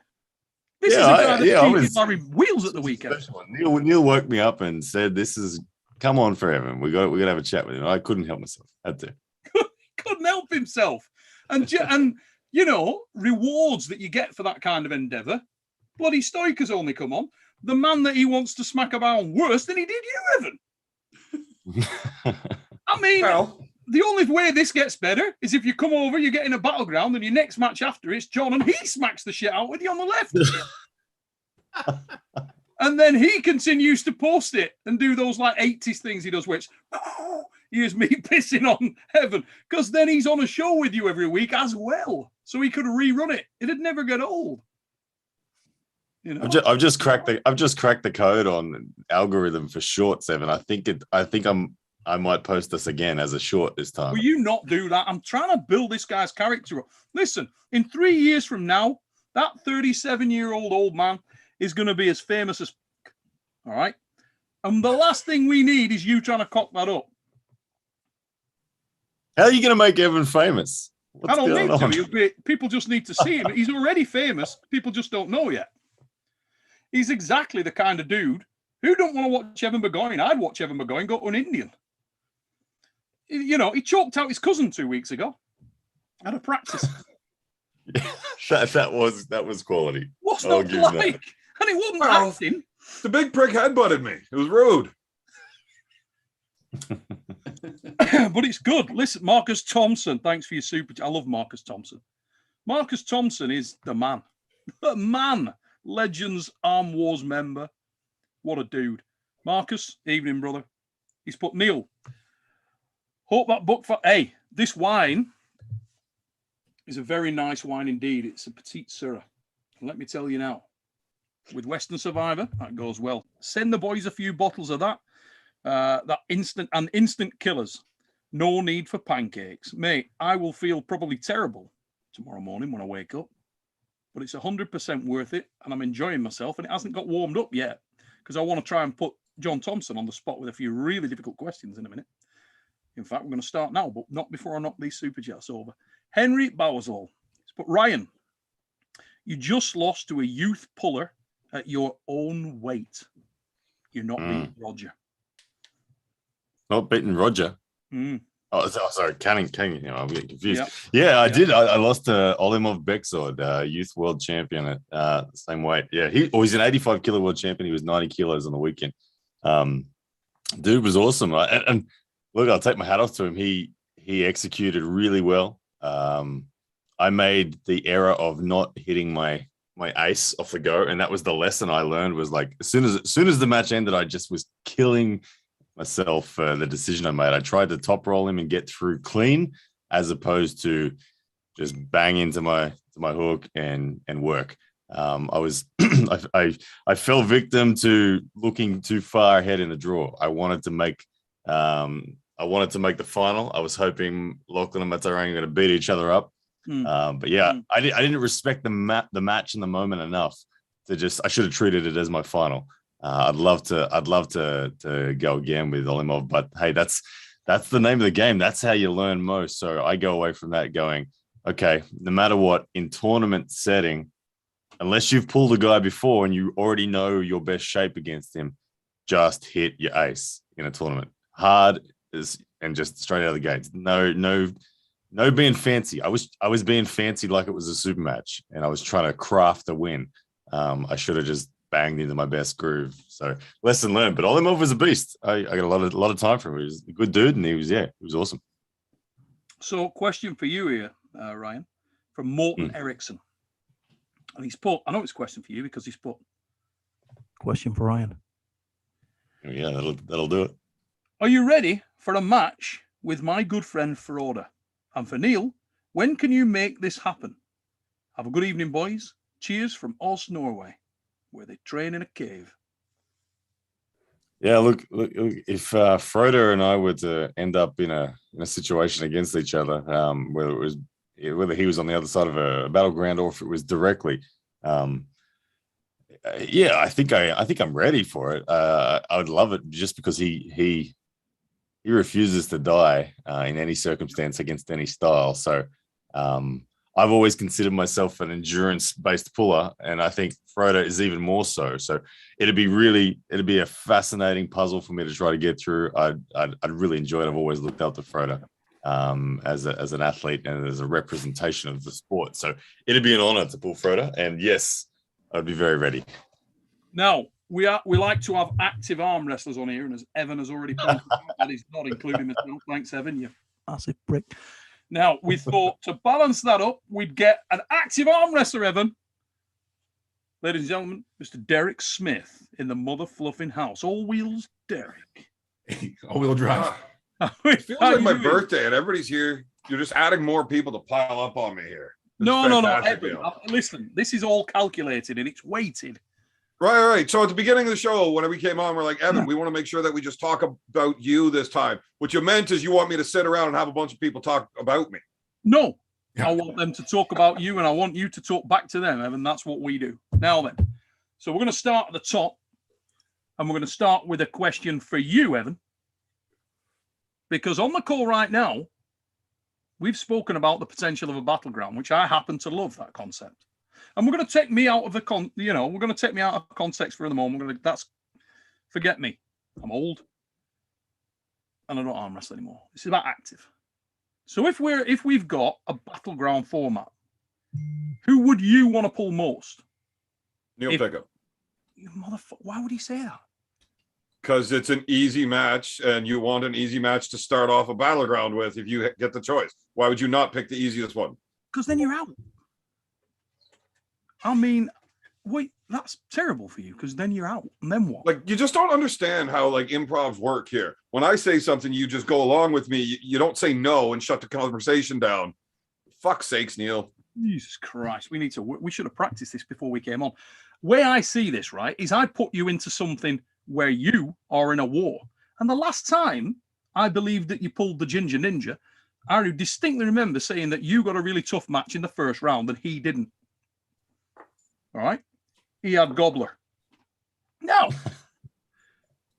This is a guy that Larry wheels at the weekend. Neil woke me up and said, "This is come on for Evan. We got to have a chat with him." I couldn't help myself. Had to. Couldn't help himself. And rewards that you get for that kind of endeavor. Bloody Stoic has only come on. The man that he wants to smack about worse than he did you, Evan. I mean, the only way this gets better is if you come over, you get in a battleground, and your next match after it's John, and he smacks the shit out with you on the left. And then he continues to post it and do those like 80s things he does, which here's me pissing on Evan, because then he's on a show with you every week as well. So he could rerun it. It'd never get old. You know, I've just cracked the code on algorithm for shorts, Evan. I think I might post this again as a short this time. will you not do that? I'm trying to build this guy's character up. Listen, in 3 years from now, that 37-year-old old man is going to be as famous as. All right. And the last thing we need is you trying to cock that up. How are you going to make Evan famous? What's I don't going need on? to. People just need to see him. He's already famous. People just don't know yet. He's exactly the kind of dude who don't want to watch Evan Burgoyne. I'd watch Evan Burgoyne go to an Indian. You know, he choked out his cousin 2 weeks ago at a practice. that was quality. What's I'll not give him like? And it wasn't Well, acting. The big prick headbutted me. It was rude. But it's good. Listen, Marcus Thompson, thanks for your super. I love Marcus Thompson. Marcus Thompson is the man. The man. Legends Arm Wars member. What a dude. Marcus, evening, brother. He's put Neil. Hope that book for. Hey, this wine is a very nice wine indeed. It's a Petite Syrah. Let me tell you now. With Western Survivor, that goes well. Send the boys a few bottles of that. That instant killers. No need for pancakes. Mate, I will feel probably terrible tomorrow morning when I wake up. But it's 100% worth it. And I'm enjoying myself. And it hasn't got warmed up yet. Because I want to try and put John Thompson on the spot with a few really difficult questions in a minute. In fact, we're going to start now, but not before I knock these super chats over. Henry Bowersall. But Ryan, you just lost to a youth puller at your own weight. You're not beating Roger. Not beating Roger. Mm. Oh, sorry, Canning. You know, I'm getting confused. Yeah. Yeah, I did. I lost to Olimov Beksod, youth world champion at the same weight. Yeah, he's an 85 kilo world champion. He was 90 kilos on the weekend. Dude was awesome. And look, I'll take my hat off to him. He executed really well. I made the error of not hitting my ace off the go, and that was the lesson I learned. Was like as soon as the match ended, I just was killing myself for the decision I made. I tried to top roll him and get through clean, as opposed to just bang into my hook and work. I was I fell victim to looking too far ahead in the draw. I wanted to make the final. I was hoping Lachlan and Matarang were going to beat each other up. But yeah, I didn't respect the match in the moment enough to I should have treated it as my final. I'd love to go again with Olimov, but hey, that's the name of the game. That's how you learn most. So I go away from that going, okay, no matter what, in tournament setting, unless you've pulled a guy before and you already know your best shape against him, just hit your ace in a tournament. Hard and just straight out of the gates. No being fancy. I was being fancy like it was a super match, and I was trying to craft a win. I should have just banged into my best groove. So lesson learned. But Olimov was a beast. I got a lot of time for him. He was a good dude, and he was awesome. So, question for you here, Ryan, from Morton Erickson, and he's put. I know it's a question for you because he's put. Question for Ryan. Yeah, that'll do it. Are you ready for a match with my good friend Froda? And for Neil, when can you make this happen? Have a good evening, boys. Cheers from Os, Norway, where they train in a cave. Yeah, look if Frodo and I were to end up in a situation against each other, whether he was on the other side of a battleground or if it was directly, yeah, I think I'm ready for it. I would love it just because he refuses to die in any circumstance against any style. So I've always considered myself an endurance-based puller, and I think Frodo is even more so. So it'd be a fascinating puzzle for me to try to get through. I'd really enjoy it. I've always looked up to Frodo as an athlete and as a representation of the sport. So it'd be an honor to pull Frodo, and yes, I'd be very ready. Now, we like to have active arm wrestlers on here, and as Evan has already pointed out, that is not including myself. Thanks, Evan. You massive brick. Now, we thought to balance that up, we'd get an active arm wrestler, Evan. Ladies and gentlemen, Mr. Derek Smith in the mother fluffing house. All wheels, Derek. All-wheel drive. It feels like my birthday and everybody's here. You're just adding more people to pile up on me here. No, Evan, listen, this is all calculated and it's weighted. Right. So at the beginning of the show, when we came on, we're like, Evan, we want to make sure that we just talk about you this time. What you meant is you want me to sit around and have a bunch of people talk about me. No, I want them to talk about you, and I want you to talk back to them, Evan. That's what we do. Now then, so we're going to start at the top, and we're going to start with a question for you, Evan, because on the call right now, we've spoken about the potential of a battleground, which I happen to love that concept. And we're going to take me out of the we're going to take me out of context for the moment. Forget me. I'm old and I don't arm wrestle anymore. This is about active. So if we've got a battleground format, who would you want to pull most? Neil Pickup. Motherfucker, why would he say that? Because it's an easy match and you want an easy match to start off a battleground with if you get the choice. Why would you not pick the easiest one? Because then you're out. I mean, wait, that's terrible for you because then you're out. And then what? Like, you just don't understand how like improvs work here. When I say something, you just go along with me. You don't say no and shut the conversation down. Fuck's sakes, Neil. Jesus Christ. We should have practiced this before we came on. Where I see this, right, is I put you into something where you are in a war. And the last time I believe that you pulled the Ginger Ninja, I distinctly remember saying that you got a really tough match in the first round and he didn't. All right. He had Gobbler. No.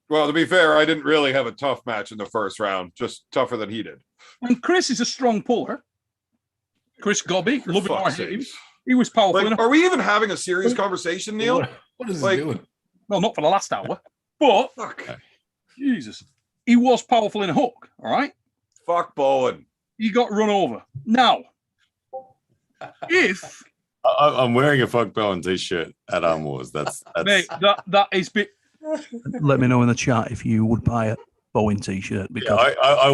Well, to be fair, I didn't really have a tough match in the first round, just tougher than he did. And Chris is a strong puller. Chris Gobby, love him or hate him. He was powerful. Like, are we even having a serious conversation, Neil? What is Like, he doing? Well, not for the last hour, but Fuck. Jesus, he was powerful in a hook. All right. Fuck Bowen. He got run over. Now, if I'm wearing a fuck Bowen t-shirt at Arm Wars. That's mate, that is bit. Let me know in the chat if you would buy a Bowen t-shirt because I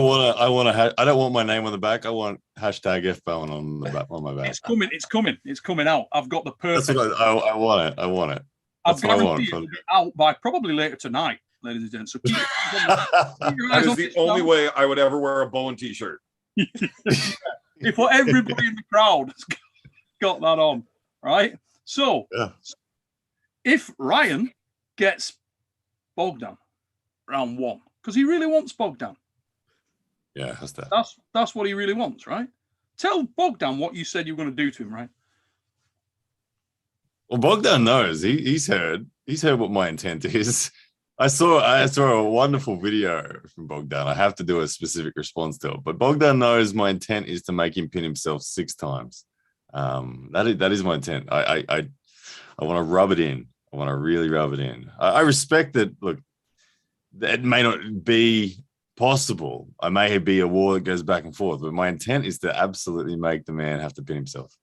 don't want my name on the back. I want hashtag F Bowen on the back on my back. It's coming out. I've got the That's perfect. what I want it. I want it. I've That's what I want. guaranteed it'll be out by probably later tonight, ladies and gentlemen. So keep your That eyes is on the this only now. way I would ever wear a Bowen t-shirt. If everybody in the crowd has got that on, right? So, Yeah. if Ryan gets Bogdan round one, because he really wants Bogdan, Yeah, that's that. that's what he really wants, right? Tell Bogdan what you said you were going to do to him, right? Well, Bogdan knows. He's heard what my intent is. I saw a wonderful video from Bogdan. I have to do a specific response to it, but Bogdan knows my intent is to make him pin himself 6 times. That is my intent. I want to rub it in. I want to really rub it in. I respect that. Look, it may not be possible. I may be a war that goes back and forth, but my intent is to absolutely make the man have to pin himself.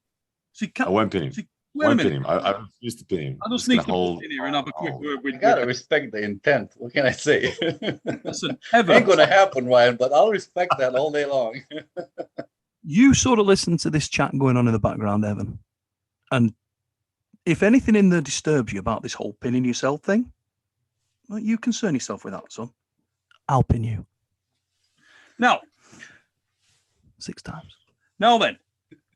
See, I won't pin him. wait a Won't pin minute. him. I refuse to pin him. I just I'm need just to gonna hold in here and have a quick word with You gotta respect the intent. What can I say? Listen, Ain't Evan, gonna happen, Ryan, but I'll respect that all day long. you sort of listen to this chat going on in the background, Evan. And if anything in there disturbs you about this whole pinning yourself thing, well, you concern yourself with that, son. I'll pin you now 6 times. then,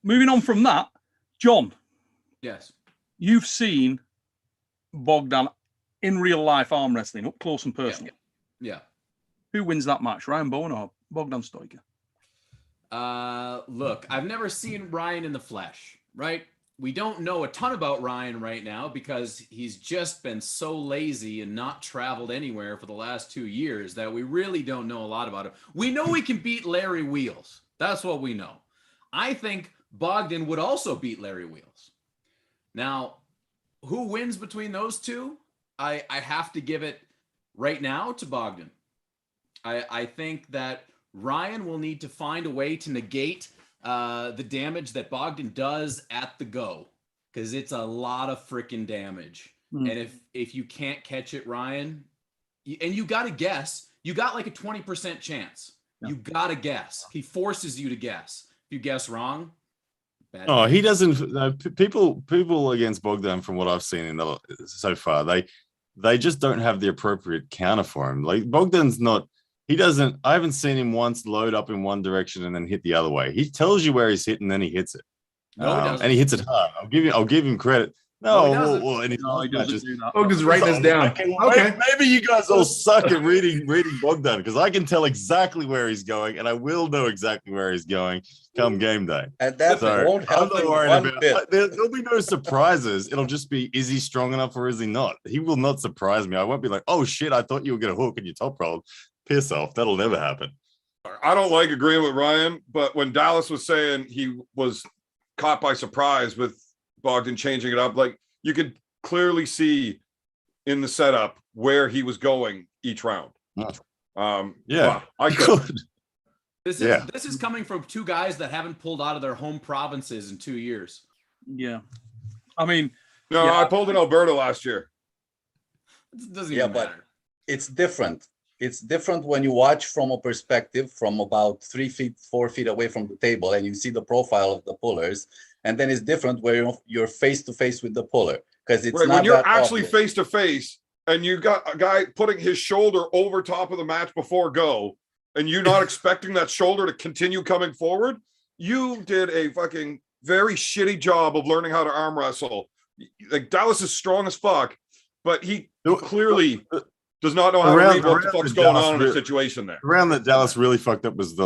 moving on from that, John, Yes. you've seen Bogdan in real life arm wrestling up close and personal. Yeah. Who wins that match, Ryan Bowen or Bogdan Stoica? Look, I've never seen Ryan in the flesh, right? We don't know a ton about Ryan right now because he's just been so lazy and not traveled anywhere for the last 2 years that we really don't know a lot about him. We know he can beat Larry Wheels. That's what we know. I think Bogdan would also beat Larry Wheels. Now, who wins between those two? I have to give it right now to Bogdan. I think that Ryan will need to find a way to negate the damage that Bogdan does at the go, because it's a lot of freaking damage. And if you can't catch it, Ryan, and you got to guess, you got like a 20% chance. You got to guess. He forces you to guess. If you guess wrong, bad. Oh, he doesn't. No, people against Bogdan, from what I've seen so far, they just don't have the appropriate counter for him. Like Bogdan's not. He doesn't. I haven't seen him once load up in one direction and then hit the other way. He tells you where he's hitting, then he hits it. No, he doesn't. And he hits it hard. I'll give him credit. No, he No, doesn't. well, in his No, he last doesn't matches. do that. Bogdan's writing this down. Okay, well, Okay. maybe you guys all suck at reading Bogdan, because I can tell exactly where he's going, and I will know exactly where he's going come game day. And that So won't I'm help not him worried one about. bit. There'll be no surprises. It'll just be, is he strong enough or is he not? He will not surprise me. I won't be like, oh shit, I thought you were gonna hook and you top rolled. Piss off. That'll never happen. I don't like agreeing with Ryan, but when Dallas was saying he was caught by surprise with Bogdan changing it up, like you could clearly see in the setup where he was going each round. Yeah, I could. This is coming from two guys that haven't pulled out of their home provinces in 2 years. Yeah. I mean, No, Yeah. I pulled in Alberta last year. It doesn't Yeah, even but matter. it's different. It's different when you watch from a perspective from about 3 feet, 4 feet away from the table, and you see the profile of the pullers. And then it's different where you're face to face with the puller, because it's Right, not when you're that actually obvious. face to face and you got a guy putting his shoulder over top of the match before go, and you're not expecting that shoulder to continue coming forward, you did a fucking very shitty job of learning how to arm wrestle. Like Dallas is strong as fuck, but he clearly does not know how to read what the fuck's going on in a situation there. The round that Dallas really fucked up was the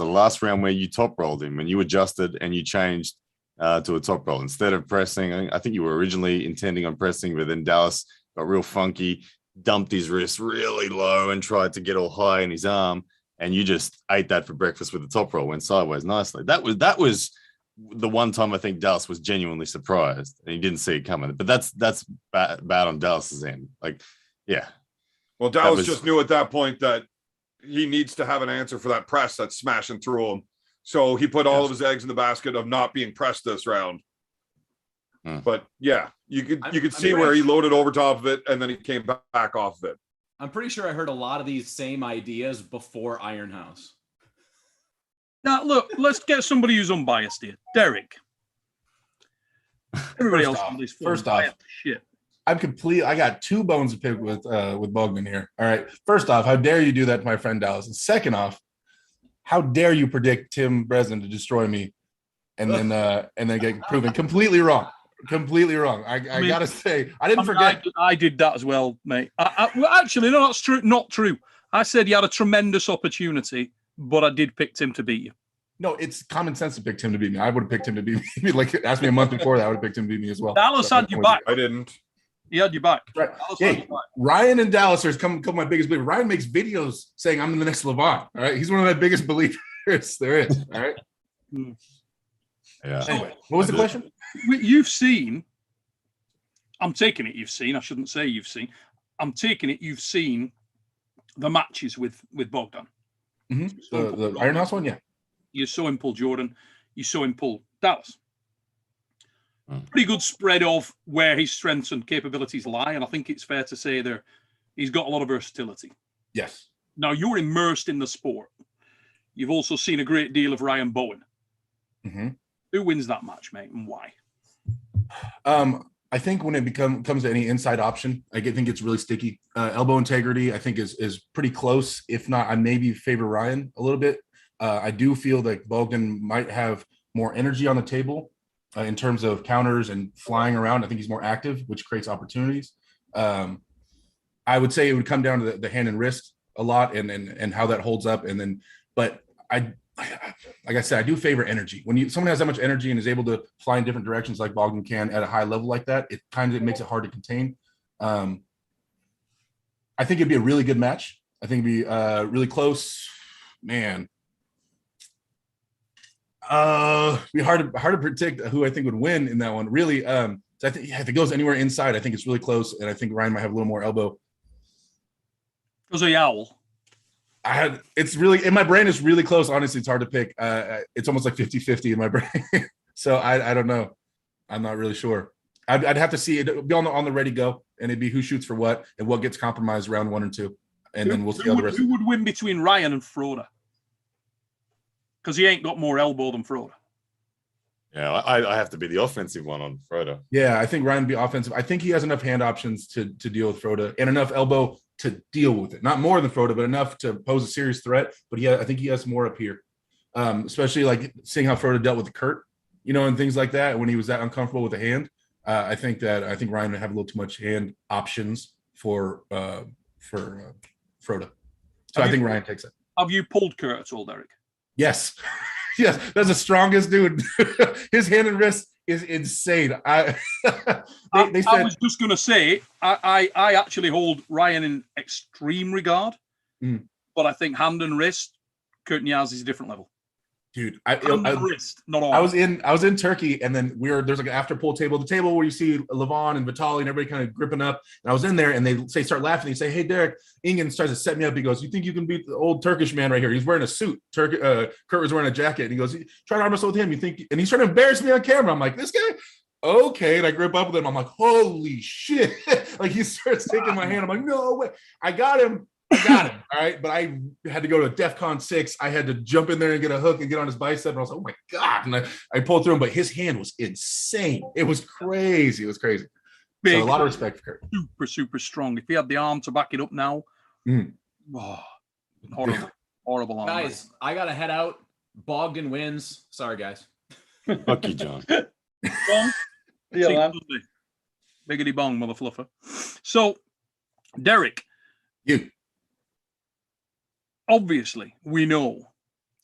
last round where you top rolled him and you adjusted and you changed to a top roll instead of pressing. I think you were originally intending on pressing, but then Dallas got real funky, dumped his wrist really low and tried to get all high in his arm, and you just ate that for breakfast with the top roll, went sideways nicely. That was the one time I think Dallas was genuinely surprised and he didn't see it coming. But that's bad on Dallas's end. Like, yeah. Well, Dallas just knew at that point that he needs to have an answer for that press that's smashing through him. So he put all of his eggs in the basket of not being pressed this round. But yeah, you could see where he loaded over top of it and then he came back off of it. I'm pretty sure I heard a lot of these same ideas before Iron House. now look, let's get somebody who's unbiased here. Derek. Everybody else on this phone First off, biased as shit. I got 2 bones to pick with Bogdan here. All right. First off, how dare you do that to my friend Dallas? And second off, how dare you predict Tim Breslin to destroy me and then get proven completely wrong. Completely wrong. I mean, gotta say, I didn't forget. I did that as well, mate. Well, actually, no, that's true. Not true. I said you had a tremendous opportunity, but I did pick Tim to beat you. No, it's common sense to pick Tim to beat me. I would have picked him to beat me. Like, ask me a month before that, I would have picked him to beat me as well. Dallas had you back. I didn't. He had you back. Right. Dallas had Hey, you back. Ryan and Dallas are come my biggest believer. Ryan makes videos saying I'm the next Levon. All right. He's one of my biggest believers there is. All right. Yeah. Anyway, what was the question? You've seen. I'm taking it you've seen. I shouldn't say you've seen. I'm taking it you've seen the matches with Bogdan. The Iron House one, yeah. You saw him pull Jordan. You saw him pull Dallas. Pretty good spread of where his strengths and capabilities lie, and I think it's fair to say he's got a lot of versatility. Yes. Now you're immersed in the sport. You've also seen a great deal of Ryan Bowen. Who wins that match, mate, and why? I think when it comes to any inside option, I think it's really sticky. Elbow integrity, I think, is pretty close. If not, I maybe favor Ryan a little bit. I do feel that Bogdan might have more energy on the table in terms of counters and flying around. I think he's more active, which creates opportunities. I would say it would come down to the hand and wrist a lot and how that holds up. And then, but like I said, I do favor energy. When someone has that much energy and is able to fly in different directions like Bogdan can at a high level like that, it kind of makes it hard to contain. I think it'd be a really good match. I think it'd be really close, man. Be hard to predict who I think would win in that one. Really, so I think if it goes anywhere inside, I think it's really close, and I think Ryan might have a little more elbow. Because a owl. It's really in my brain. It's really close. Honestly, it's hard to pick. It's almost like 50-50 in my brain. So I don't know. I'm not really sure. I'd have to see it be on the ready go, and it'd be who shoots for what and what gets compromised round 1 and 2, and then we'll see how the rest. Who would win between Ryan and Froda? Because he ain't got more elbow than Froda. Yeah, I have to be the offensive one on Froda. Yeah, I think Ryan would be offensive. I think he has enough hand options to deal with Froda and enough elbow to deal with it. Not more than Froda, but enough to pose a serious threat. But I think he has more up here, especially like seeing how Froda dealt with Kurt, and things like that when he was that uncomfortable with the hand. I think Ryan would have a little too much hand options for Froda. So I think Ryan takes it. Have you pulled Kurt at all, Derek? Yes. Yes, that's the strongest dude. His hand and wrist is insane. I was just going to say, I actually hold Ryan in extreme regard, but I think hand and wrist, Kurt Niaz is a different level. Dude, wrist, not all. I was in Turkey, and then there's like an after pool table, the table where you see Levon and Vitaly and everybody kind of gripping up. And I was in there, and they start laughing. They say, "Hey, Derek," Ingen starts to set me up. He goes, "You think you can beat the old Turkish man right here? He's wearing a suit. Kurt was wearing a jacket." And he goes, "Try to arm wrestle with him. You think?" And he's trying to embarrass me on camera. I'm like, "This guy." Okay, and I grip up with him. I'm like, "Holy shit!" Like he starts taking my hand. I'm like, "No way, I got him." All right, but I had to go to DEFCON 6. I had to jump in there and get a hook and get on his bicep, and I was like, "Oh my god!" And I pulled through him, but his hand was insane. It was crazy. It was crazy. Big, so a lot of respect for Kurt. Super strong. If he had the arm to back it up now, horrible arm. Guys, I gotta head out. Bogdan wins. Sorry, guys. Fuck you, John. Biggity bong, mother fluffer. So, Derek, obviously, we know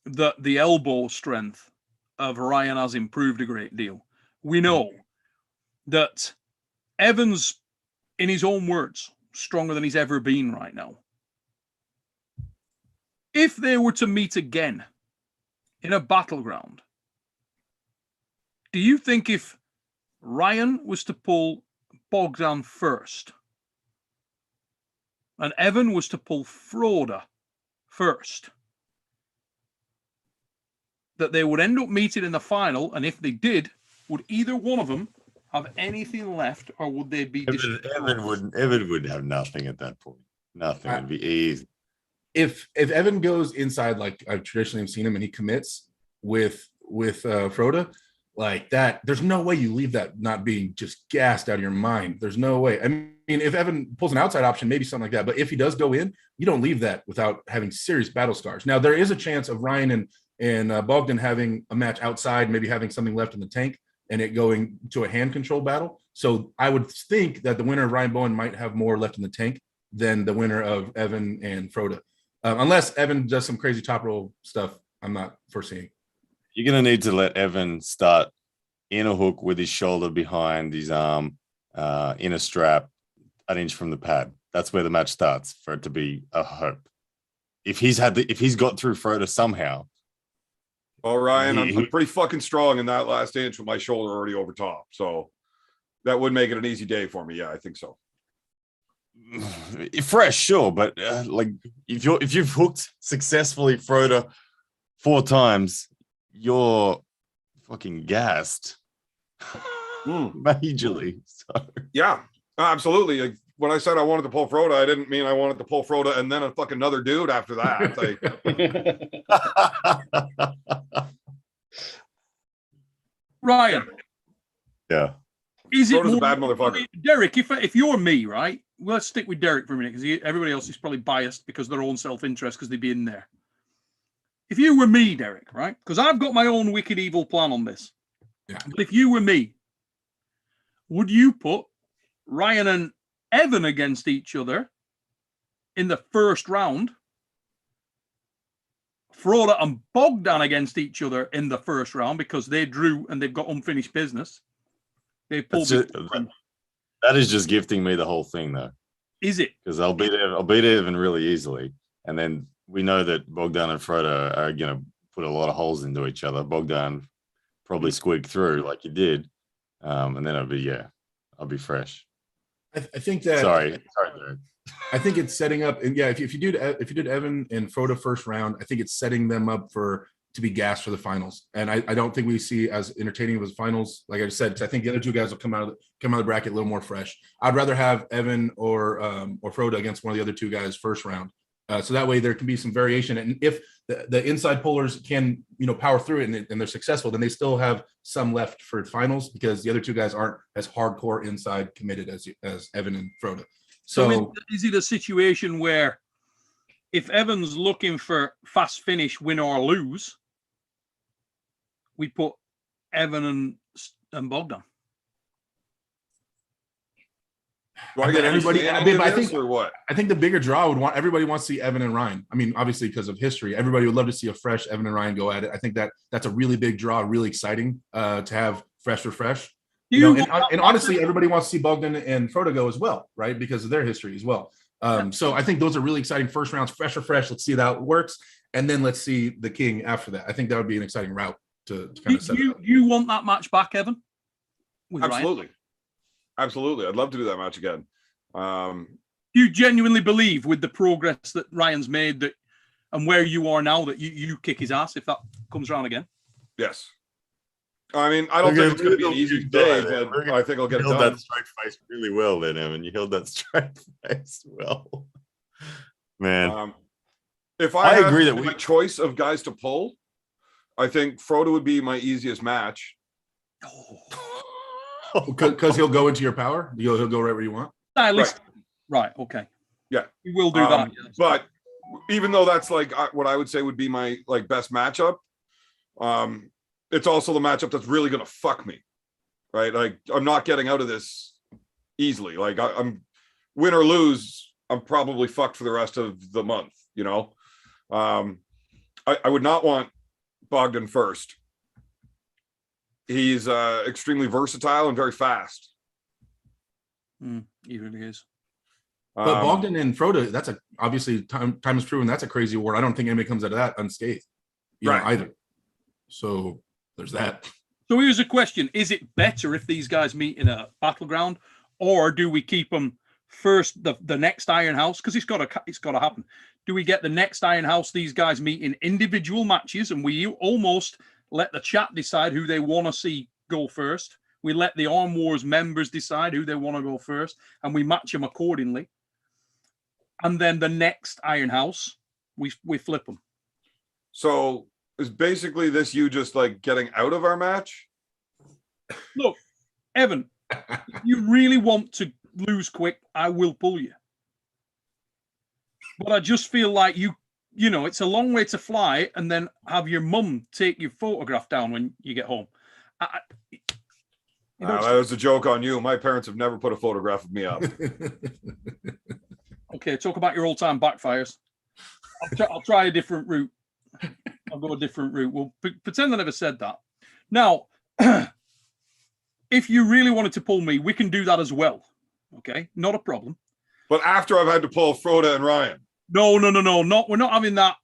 that the elbow strength of Ryan has improved a great deal. We know that Evans, in his own words, stronger than he's ever been right now. If they were to meet again in a battleground, do you think if Ryan was to pull Bogdan first and Evan was to pull Froda first, that they would end up meeting in the final? And if they did, would either one of them have anything left, or would they be Evan would have nothing at that point. Nothing. It'd be easy. If Evan goes inside like I've traditionally seen him and he commits with Froda like that, there's no way you leave that not being just gassed out of your mind. There's no way. I mean, if Evan pulls an outside option, maybe something like that. But if he does go in, you don't leave that without having serious battle scars. Now, there is a chance of Ryan and Bogdan having a match outside, maybe having something left in the tank and it going to a hand control battle. So I would think that the winner of Ryan Bowen might have more left in the tank than the winner of Evan and Froda. Unless Evan does some crazy top roll stuff, I'm not foreseeing. You're going to need to let Evan start in a hook with his shoulder behind his arm, in a strap, an inch from the pad. That's where the match starts for it to be a hope. If he's got through Froda somehow. Well, Ryan, I'm pretty fucking strong in that last inch with my shoulder already over top. So that would make it an easy day for me. Yeah, I think so. Fresh, sure, but like if you've hooked successfully Froda 4 times, you're fucking gassed majorly. So. Yeah, absolutely. Like, when I said I wanted to pull Froda, I didn't mean I wanted to pull Froda and then a fucking another dude after that. Ryan. Yeah. Is it Froda's a bad motherfucker. Derek, if you're me, right? Well, let's stick with Derek for a minute because everybody else is probably biased because of their own self-interest because they'd be in there. If you were me, Derek, right? Because I've got my own wicked evil plan on this. Yeah. But if you were me, would you put Ryan and Evan against each other in the first round? Froda and Bogdan against each other in the first round because they drew and they've got unfinished business. They pulled that is just gifting me the whole thing, though. Is it? Because I'll beat Evan really easily, and then we know that Bogdan and Froda are going to put a lot of holes into each other. Bogdan probably squeak through like you did, and then I'll be fresh. I think that. Sorry, Derek. I think it's setting up, and yeah, if you did Evan and Froda first round, I think it's setting them up to be gassed for the finals. And I don't think we see as entertaining as finals, like I just said, because I think the other two guys will come out of the bracket a little more fresh. I'd rather have Evan or Froda against one of the other two guys first round. So that way there can be some variation. And if the inside pullers can, power through it and they're successful, then they still have some left for finals because the other two guys aren't as hardcore inside committed as Evan and Froda. So is it a situation where if Evan's looking for fast finish, win or lose, we put Evan and Bogdan? Do I I get bet any everybody- standing but I in this think- or what? I think the bigger draw would want everybody wants to see Evan and Ryan. I mean, obviously because of history, everybody would love to see a fresh Evan and Ryan go at it. I think that that's a really big draw, really exciting to have fresh for fresh. You know, and honestly, everybody wants to see Bogdan and Frodo go as well, right? Because of their history as well. So I think those are really exciting first rounds, fresh for fresh. Let's see how it works, and then let's see the King after that. I think that would be an exciting route to kind of set it up. You want that match back, Evan? With Ryan? Absolutely. Absolutely. I'd love to do that match again. You genuinely believe with the progress that Ryan's made that and where you are now that you kick his ass if that comes around again? Yes. I mean, I don't think it's going to be an easy day, but I think I'll get it You held done. that straight face really well then, Evan. You held that straight face well. Man. If I had agree that my choice of guys to pull, I think Frodo would be my easiest match. Because he'll go into your power. He'll go right where you want. Right. Okay. Yeah. We will do that. But even though that's like what I would say would be my like best matchup, it's also the matchup that's really going to fuck me, right? Like I'm not getting out of this easily. Like I'm win or lose, I'm probably fucked for the rest of the month. You know, I would not want Bogdan first. He's extremely versatile and very fast. He really is. But Bogdan and Frodo, that's obviously time has proven that's a crazy award. I don't think anybody comes out of that unscathed, you know, either. So there's that. So here's a question: is it better if these guys meet in a battleground, or do we keep them first the next Iron House? Because it's got to happen. Do we get the next Iron House? These guys meet in individual matches, and we almost let the chat decide who they want to see go first. We let the Arm Wars members decide who they want to go first, and we match them accordingly. And then the next Iron House, we flip them. So is basically this you just like getting out of our match? Look, Evan, if you really want to lose quick, I will pull you. But I just feel like you know, it's a long way to fly and then have your mum take your photograph down when you get home. That was a joke on you. My parents have never put a photograph of me up. Okay, talk about your all-time backfires. I'll try a different route. I'll go a different route. We'll pretend I never said that. Now, if you really wanted to pull me, we can do that as well. Okay, not a problem. But after I've had to pull Frodo and Ryan. No. We're not having that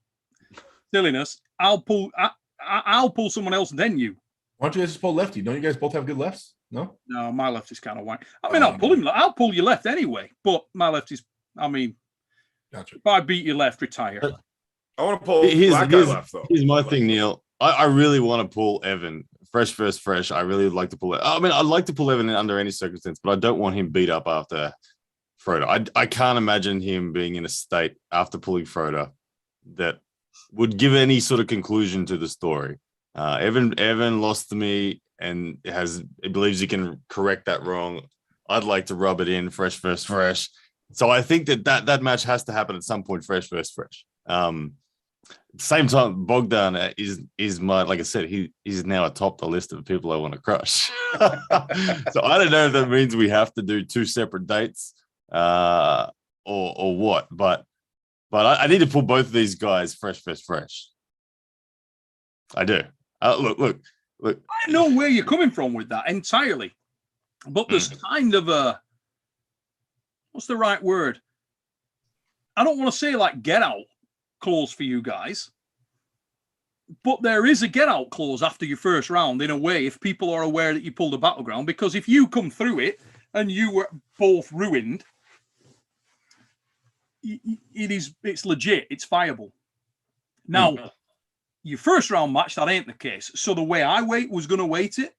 silliness. I'll pull someone else, then you. Why don't you guys just pull lefty? Don't you guys both have good lefts? No, my left is kind of white. I mean, I'll pull your left anyway, but my left is. I mean, gotcha. If I beat your left, retire. I want to pull black guy left though. Here's my thing, Neil. I really want to pull Evan fresh first fresh. I really would like to pull it. I mean, I'd like to pull Evan under any circumstance, but I don't want him beat up after Frodo. I can't imagine him being in a state after pulling Frodo that would give any sort of conclusion to the story. Evan lost to me and he believes he can correct that wrong. I'd like to rub it in fresh first fresh. So I think that match has to happen at some point, fresh versus fresh. At the same time, Bogdan is my, like I said, he's now atop the list of people I want to crush. So I don't know if that means we have to do 2 separate dates or what, but I need to pull both of these guys fresh versus fresh. I do. Look. I know where you're coming from with that entirely, but there's kind of a, what's the right word? I don't want to say like get out clause for you guys, but there is a get out clause after your first round in a way, if people are aware that you pulled a battleground, because if you come through it and you were both ruined, it's legit, it's viable. Now, your first round match, that ain't the case. So the way I was going to weight it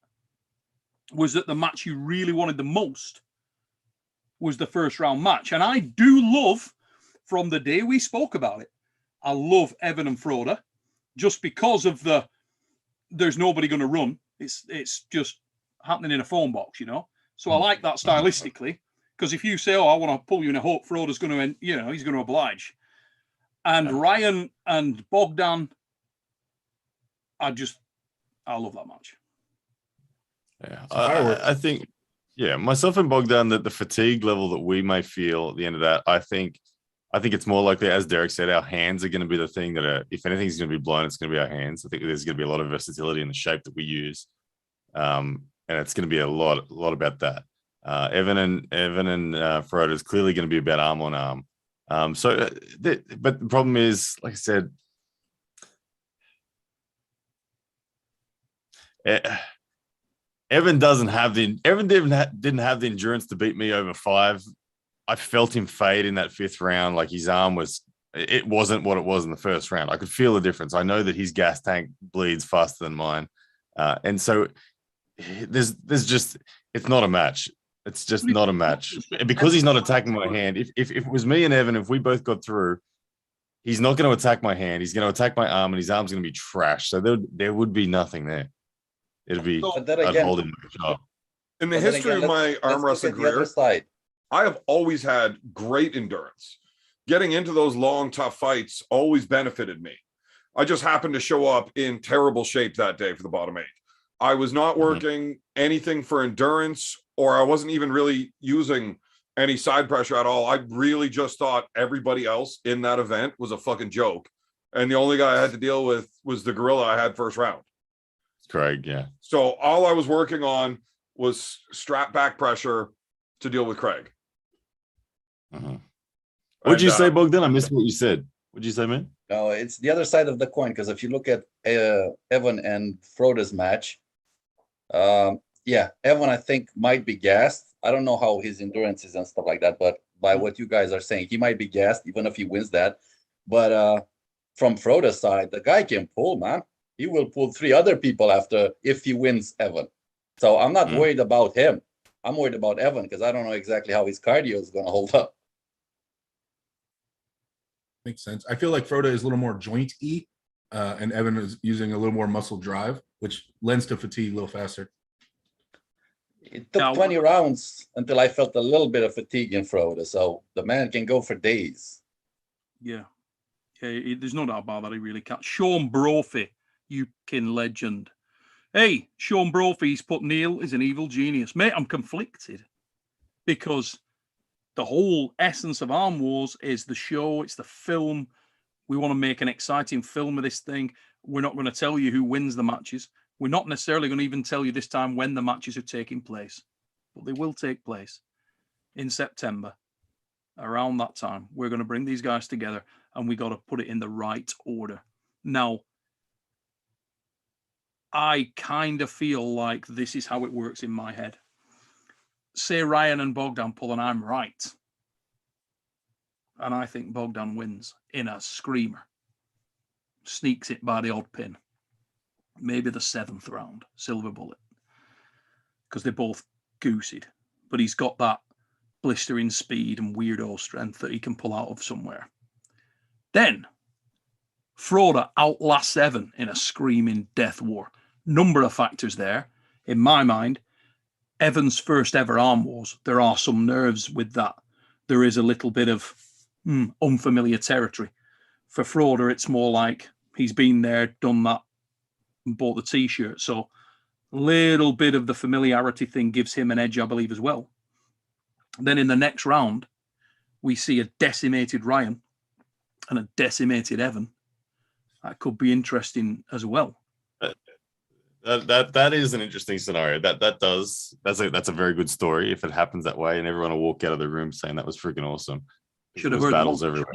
was that the match you really wanted the most was the first round match. And I do love, from the day we spoke about it, I love Evan and Frodo just because of there's nobody going to run. It's just happening in a phone box, you know? So I like that stylistically, because if you say, I want to pull you in a hope, Frodo's going to, he's going to oblige. And Ryan and Bogdan, I love that match. Yeah, I think Yeah, myself and Bogdan, that the fatigue level that we may feel at the end of that, I think it's more likely, as Derek said, our hands are going to be the thing that are, if anything's going to be blown, it's going to be our hands. I think there's going to be a lot of versatility in the shape that we use, and it's going to be a lot about that. Evan and Frodo is clearly going to be about arm on arm. But the problem is, like I said, Evan didn't have the endurance to beat me over 5. I felt him fade in that 5th round. Like his arm it wasn't what it was in the first round. I could feel the difference. I know that his gas tank bleeds faster than mine. And so there's just, it's not a match. It's just not a match. Because he's not attacking my hand. If it was me and Evan, if we both got through, he's not going to attack my hand. He's going to attack my arm, and his arm's going to be trash. So there would be nothing there. It'd be, I'd hold him up. In the history of my arm wrestling career, I have always had great endurance. Getting into those long, tough fights always benefited me. I just happened to show up in terrible shape that day for the bottom 8. I was not working anything for endurance, or I wasn't even really using any side pressure at all. I really just thought everybody else in that event was a fucking joke. And the only guy I had to deal with was the gorilla I had first round. Craig, yeah. So all I was working on was strap back pressure to deal with Craig. What'd you say, Bogdan? I missed what you said. What'd you say, man? No, it's the other side of the coin, because if you look at Evan and Frodo's match, yeah, Evan, I think, might be gassed. I don't know how his endurance is and stuff like that, but by what you guys are saying, he might be gassed even if he wins that. But from Frodo's side, the guy can pull, man. He will pull 3 other people if he wins Evan. So I'm not worried about him. I'm worried about Evan, because I don't know exactly how his cardio is going to hold up. Makes sense. I feel like Frodo is a little more joint-y, and Evan is using a little more muscle drive, which lends to fatigue a little faster. It took 20 rounds until I felt a little bit of fatigue in Frodo, so the man can go for days. Yeah. There's no doubt about that. He really can. Sean Brophy, UK legend. Hey, Sean Brophy's put Neil is an evil genius. Mate, I'm conflicted, because the whole essence of Arm Wars is the show, it's the film. We want to make an exciting film of this thing. We're not going to tell you who wins the matches. We're not necessarily going to even tell you this time when the matches are taking place, but they will take place in September. Around that time, we're going to bring these guys together, and we got to put it in the right order. Now, I kind of feel like this is how it works in my head. Say Ryan and Bogdan pull, and I'm right. And I think Bogdan wins in a screamer. Sneaks it by the odd pin. Maybe the 7th round, silver bullet. Because they're both goosed. But he's got that blistering speed and weirdo strength that he can pull out of somewhere. Then, Frodo outlasts Evan in a screaming death war. Number of factors there. In my mind, Evan's first ever Arm Wars, there are some nerves with that. There is a little bit of unfamiliar territory. For Frodo, it's more like he's been there, done that, and bought the t-shirt. So a little bit of the familiarity thing gives him an edge, I believe, as well. Then in the next round, we see a decimated Ryan and a decimated Evan. That could be interesting as well. That is an interesting scenario. That's a very good story if it happens that way, and everyone will walk out of the room saying that was freaking awesome. Should have heard battles everywhere.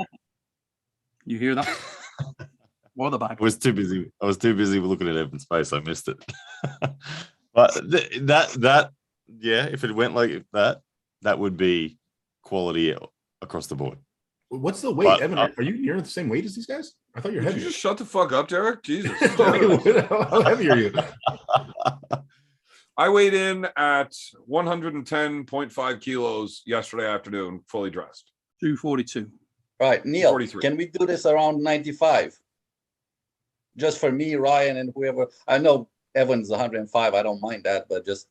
You hear that? Or the bag. I was too busy looking at Evan's face. I missed it. But that if it went like that, that would be quality across the board. What's the weight, Evan? Are you near the same weight as these guys? I thought you're heavy. You just shut the fuck up, Derek. Jesus. How heavy are you? I weighed in at 110.5 kilos yesterday afternoon, fully dressed. 242. Right, Neil, 43. Can we do this around 95? Just for me, Ryan, and whoever. I know Evan's 105. I don't mind that, but just.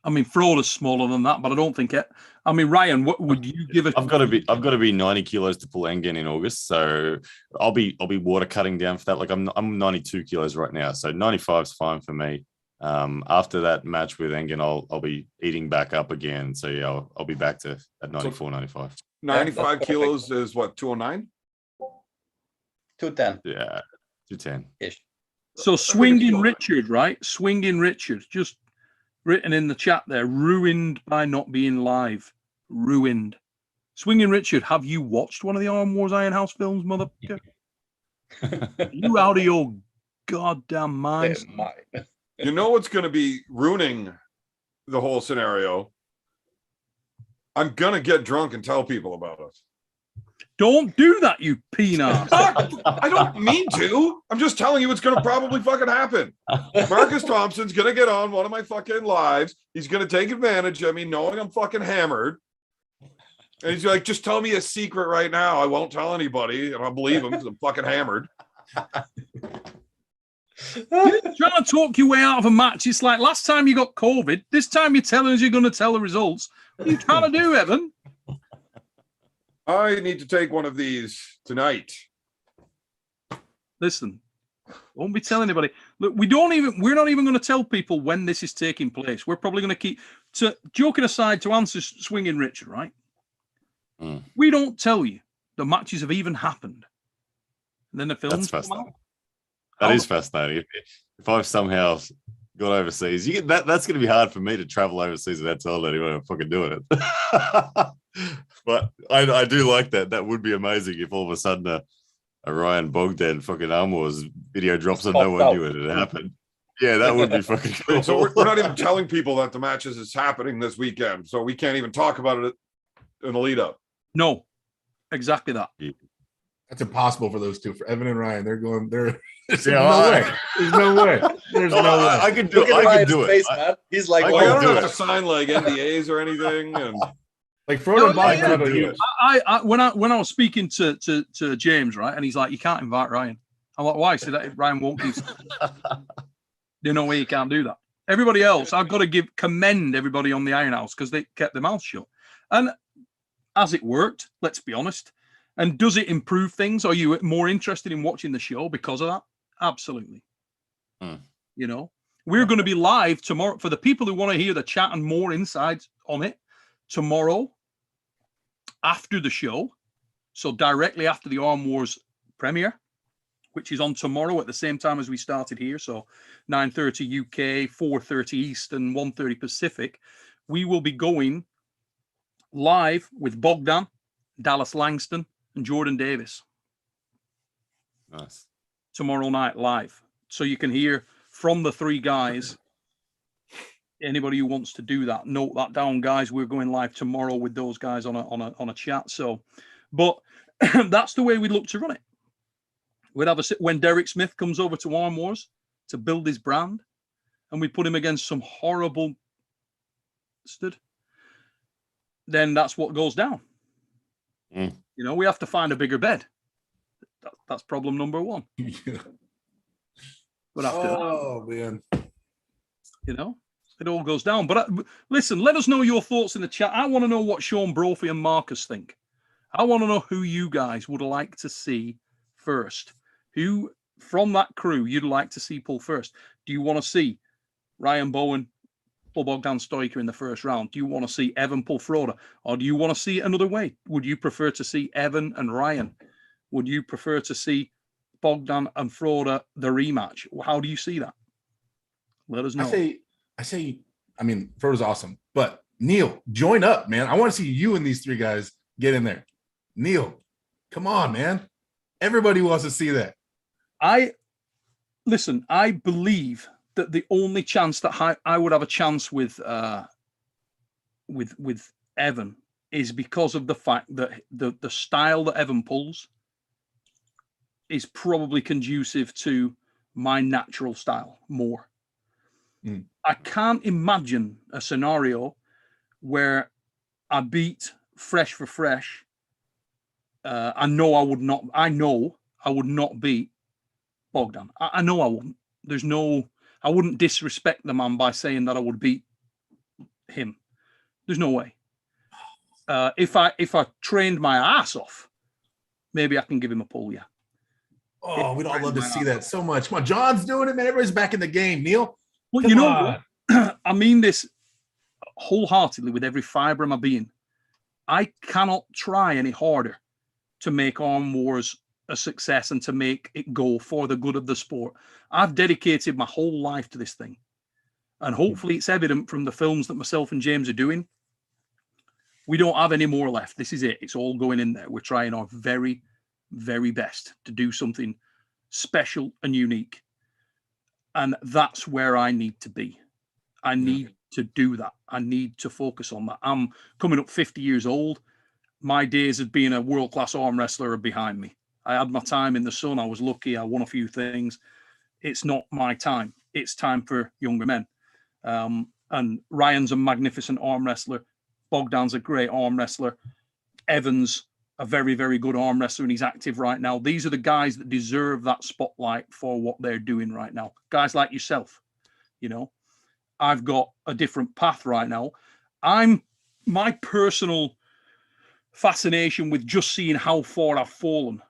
I mean, Frodo's smaller than that, but I don't think it. I mean, Ryan, what would you give it? I've got to be 90 kilos to pull Engen in August, so I'll be water cutting down for that. Like I'm 92 kilos right now, so 95 is fine for me. After that match with Engen, I'll be eating back up again. So yeah, I'll be back to at 94, 95. 95 that's kilos is what, 209? 210 Yeah, 210. ish. So Swinging Richard, right? Swinging Richard, just written in the chat there, ruined by not being live. Ruined. Swinging Richard, have you watched one of the Arm Wars Iron House films, motherfucker? You out of your goddamn mind? You know what's going to be ruining the whole scenario? I'm going to get drunk and tell people about it. Don't do that, you peanut. I don't mean to. I'm just telling you it's going to probably fucking happen. Marcus Thompson's going to get on one of my fucking lives. He's going to take advantage of me knowing I'm fucking hammered. And he's like, just tell me a secret right now. I won't tell anybody. And I'll believe him because I'm fucking hammered. You're trying to talk your way out of a match. It's like last time you got COVID. This time you're telling us you're going to tell the results. What are you trying to do, Evan? I need to take one of these tonight. Listen, won't be telling anybody. Look, we're not even going to tell people when this is taking place. We're probably going to keep, joking aside, to answer Swinging Richard, right? We don't tell you the matches have even happened. And then the films come out. That is fascinating. If I've somehow got overseas, you get that's going to be hard for me to travel overseas without telling anyone I'm fucking doing it. But I do like that. That would be amazing if all of a sudden a Ryan Bogdan fucking Arm Wars video drops and no one knew it had happened. Yeah, that would be fucking cool. So we're not even telling people that the matches is happening this weekend. So we can't even talk about it in the lead up. No, exactly that. Yeah. That's impossible for those two. For Evan and Ryan, there's no way. There's no way. There's no way. I could do it. I could do it. Man. He's like, I don't have to sign like NDAs or anything. And like Frodo and Bob could have do a it. when I was speaking to James, right, and he's like, you can't invite Ryan. I'm like, why? He said that Ryan won't be. There's no way you can't do that. Everybody else, I've got to commend everybody on the Iron House because they kept their mouths shut. And has it worked? Let's be honest. And does it improve things? Are you more interested in watching the show because of that? Absolutely. You know, we're going to be live tomorrow for the people who want to hear the chat and more insights on it tomorrow after the show. So directly after the Arm Wars premiere, which is on tomorrow at the same time as we started here. So 9:30 UK, 4:30 Eastern, 1:30 Pacific. We will be going live with Bogdan, Dallas Langston, and Jordan Davis. Nice. Tomorrow night live. So you can hear from the three guys. Anybody who wants to do that, note that down, guys. We're going live tomorrow with those guys on a chat. So, but that's the way we look to run it. We'd have when Derek Smith comes over to Arm Wars to build his brand, and we put him against some horrible bastard, then that's what goes down. You know, we have to find a bigger bed. That's problem number one. But after that, man, you know, it all goes down. But listen, let us know your thoughts in the chat. I want to know what Sean Brophy and Marcus think. I want to know who you guys would like to see first. Who from that crew you'd like to see pull first? Do you want to see Ryan Bowen pull Bogdan Stoiker in the first round? Do you want to see Evan pull Froda? Or do you want to see it another way? Would you prefer to see Evan and Ryan? Would you prefer to see Bogdan and Froda the rematch? How do you see that? Let us know. I say, I mean, Frodo's awesome, but Neil, join up, man. I want to see you and these three guys get in there. Neil, come on, man. Everybody wants to see that. I believe that the only chance that I would have a chance with Evan is because of the fact that the style that Evan pulls is probably conducive to my natural style more. I can't imagine a scenario where I beat Fresh for Fresh. I know I would not beat Bogdan. I know I wouldn't. I wouldn't disrespect the man by saying that I would beat him. There's no way. If I trained my ass off, maybe I can give him a pull, yeah. Oh, we'd all love to see that so much. Come on, John's doing it, man. Everybody's back in the game. Neil, Well, Come you know on. what? I mean this wholeheartedly with every fiber of my being. I cannot try any harder to make Arm Wars a success and to make it go for the good of the sport. I've dedicated my whole life to this thing. And hopefully it's evident from the films that myself and James are doing. We don't have any more left. This is it. It's all going in there. We're trying our very, very best to do something special and unique. And that's where I need to be. I need to do that. I need to focus on that. I'm coming up 50 years old. My days of being a world-class arm wrestler are behind me. I had my time in the sun. I was lucky. I won a few things. It's not my time. It's time for younger men. And Ryan's a magnificent arm wrestler. Bogdan's a great arm wrestler. Evans, a very, very good arm wrestler, and he's active right now. These are the guys that deserve that spotlight for what they're doing right now. Guys like yourself, you know. I've got a different path right now. My personal fascination with just seeing how far I've fallen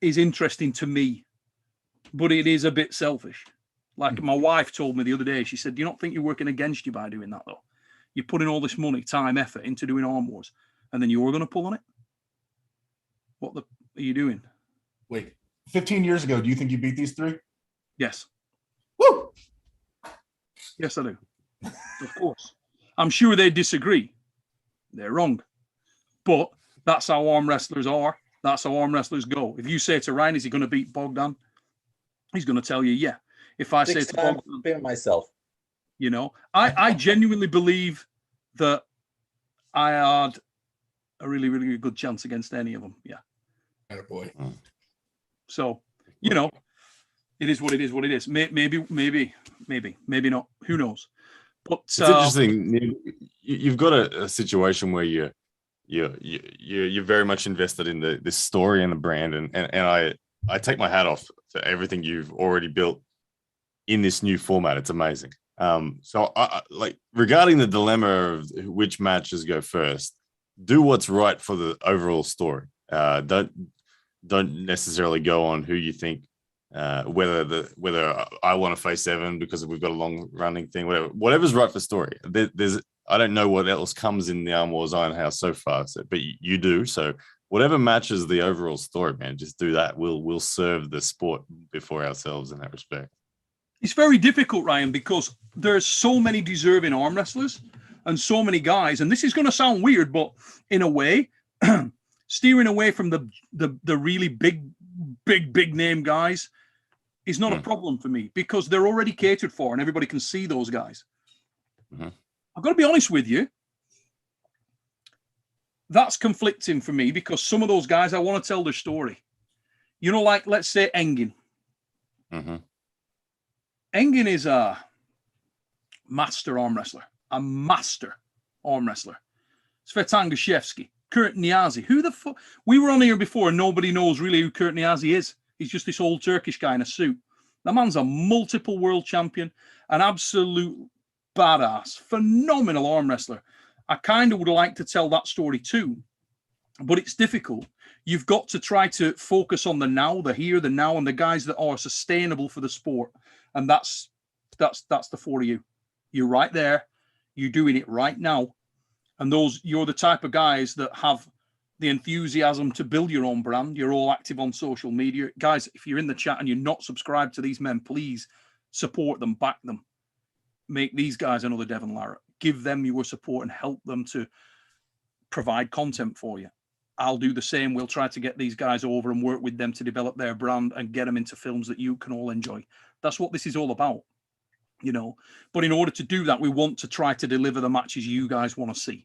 is interesting to me, but it is a bit selfish. Like my wife told me the other day, she said, "Do you not think you're working against you by doing that, though? You're putting all this money, time, effort into doing Arm Wars, and then you're going to pull on it? What are you doing?" Wait, 15 years ago, do you think you beat these three? Yes. Woo! Yes, I do. Of course. I'm sure they disagree. They're wrong. But that's how arm wrestlers are. That's how arm wrestlers go. If you say to Ryan, is he going to beat Bogdan? He's going to tell you, yeah. If I say to Bogdan, myself, you know, I genuinely believe that I had a really, really good chance against any of them. Yeah. Attaboy. So, you know, it is what it is. What it is. Maybe not. Who knows? But it's interesting. You've got a situation where you're very much invested in this story and the brand, and I take my hat off to everything you've already built in this new format. It's amazing. So I like regarding the dilemma of which matches go first, do what's right for the overall story. Don't necessarily go on who you think, whether I want to face Evan because we've got a long running thing, whatever's right for story. I don't know what else comes in the Arm Wars Iron House so far, but you do. So whatever matches the overall story, man, just do that. We'll serve the sport before ourselves in that respect. It's very difficult, Ryan, because there's so many deserving arm wrestlers and so many guys. And this is going to sound weird, but in a way, steering away from the really big name guys is not a problem for me because they're already catered for and everybody can see those guys. Mm-hmm. I've got to be honest with you. That's conflicting for me because some of those guys, I want to tell their story. You know, like, let's say Engin. Mm-hmm. Engin is a master arm wrestler. A master arm wrestler. Svetan Gashevsky. Kurt Niazi. Who the fuck? We were on here before and nobody knows really who Kurt Niazi is. He's just this old Turkish guy in a suit. The man's a multiple world champion, an absolute badass, phenomenal arm wrestler. I kind of would like to tell that story too, but it's difficult. You've got to try to focus on the now, the here, the now, and the guys that are sustainable for the sport. And that's the four of you. You're right there. You're doing it right now. And you're the type of guys that have the enthusiasm to build your own brand. You're all active on social media. Guys, if you're in the chat and you're not subscribed to these men, please support them, back them. Make these guys another Devon Larratt. Give them your support and help them to provide content for you. I'll do the same. We'll try to get these guys over and work with them to develop their brand and get them into films that you can all enjoy. That's what this is all about, you know. But in order to do that, we want to try to deliver the matches you guys want to see.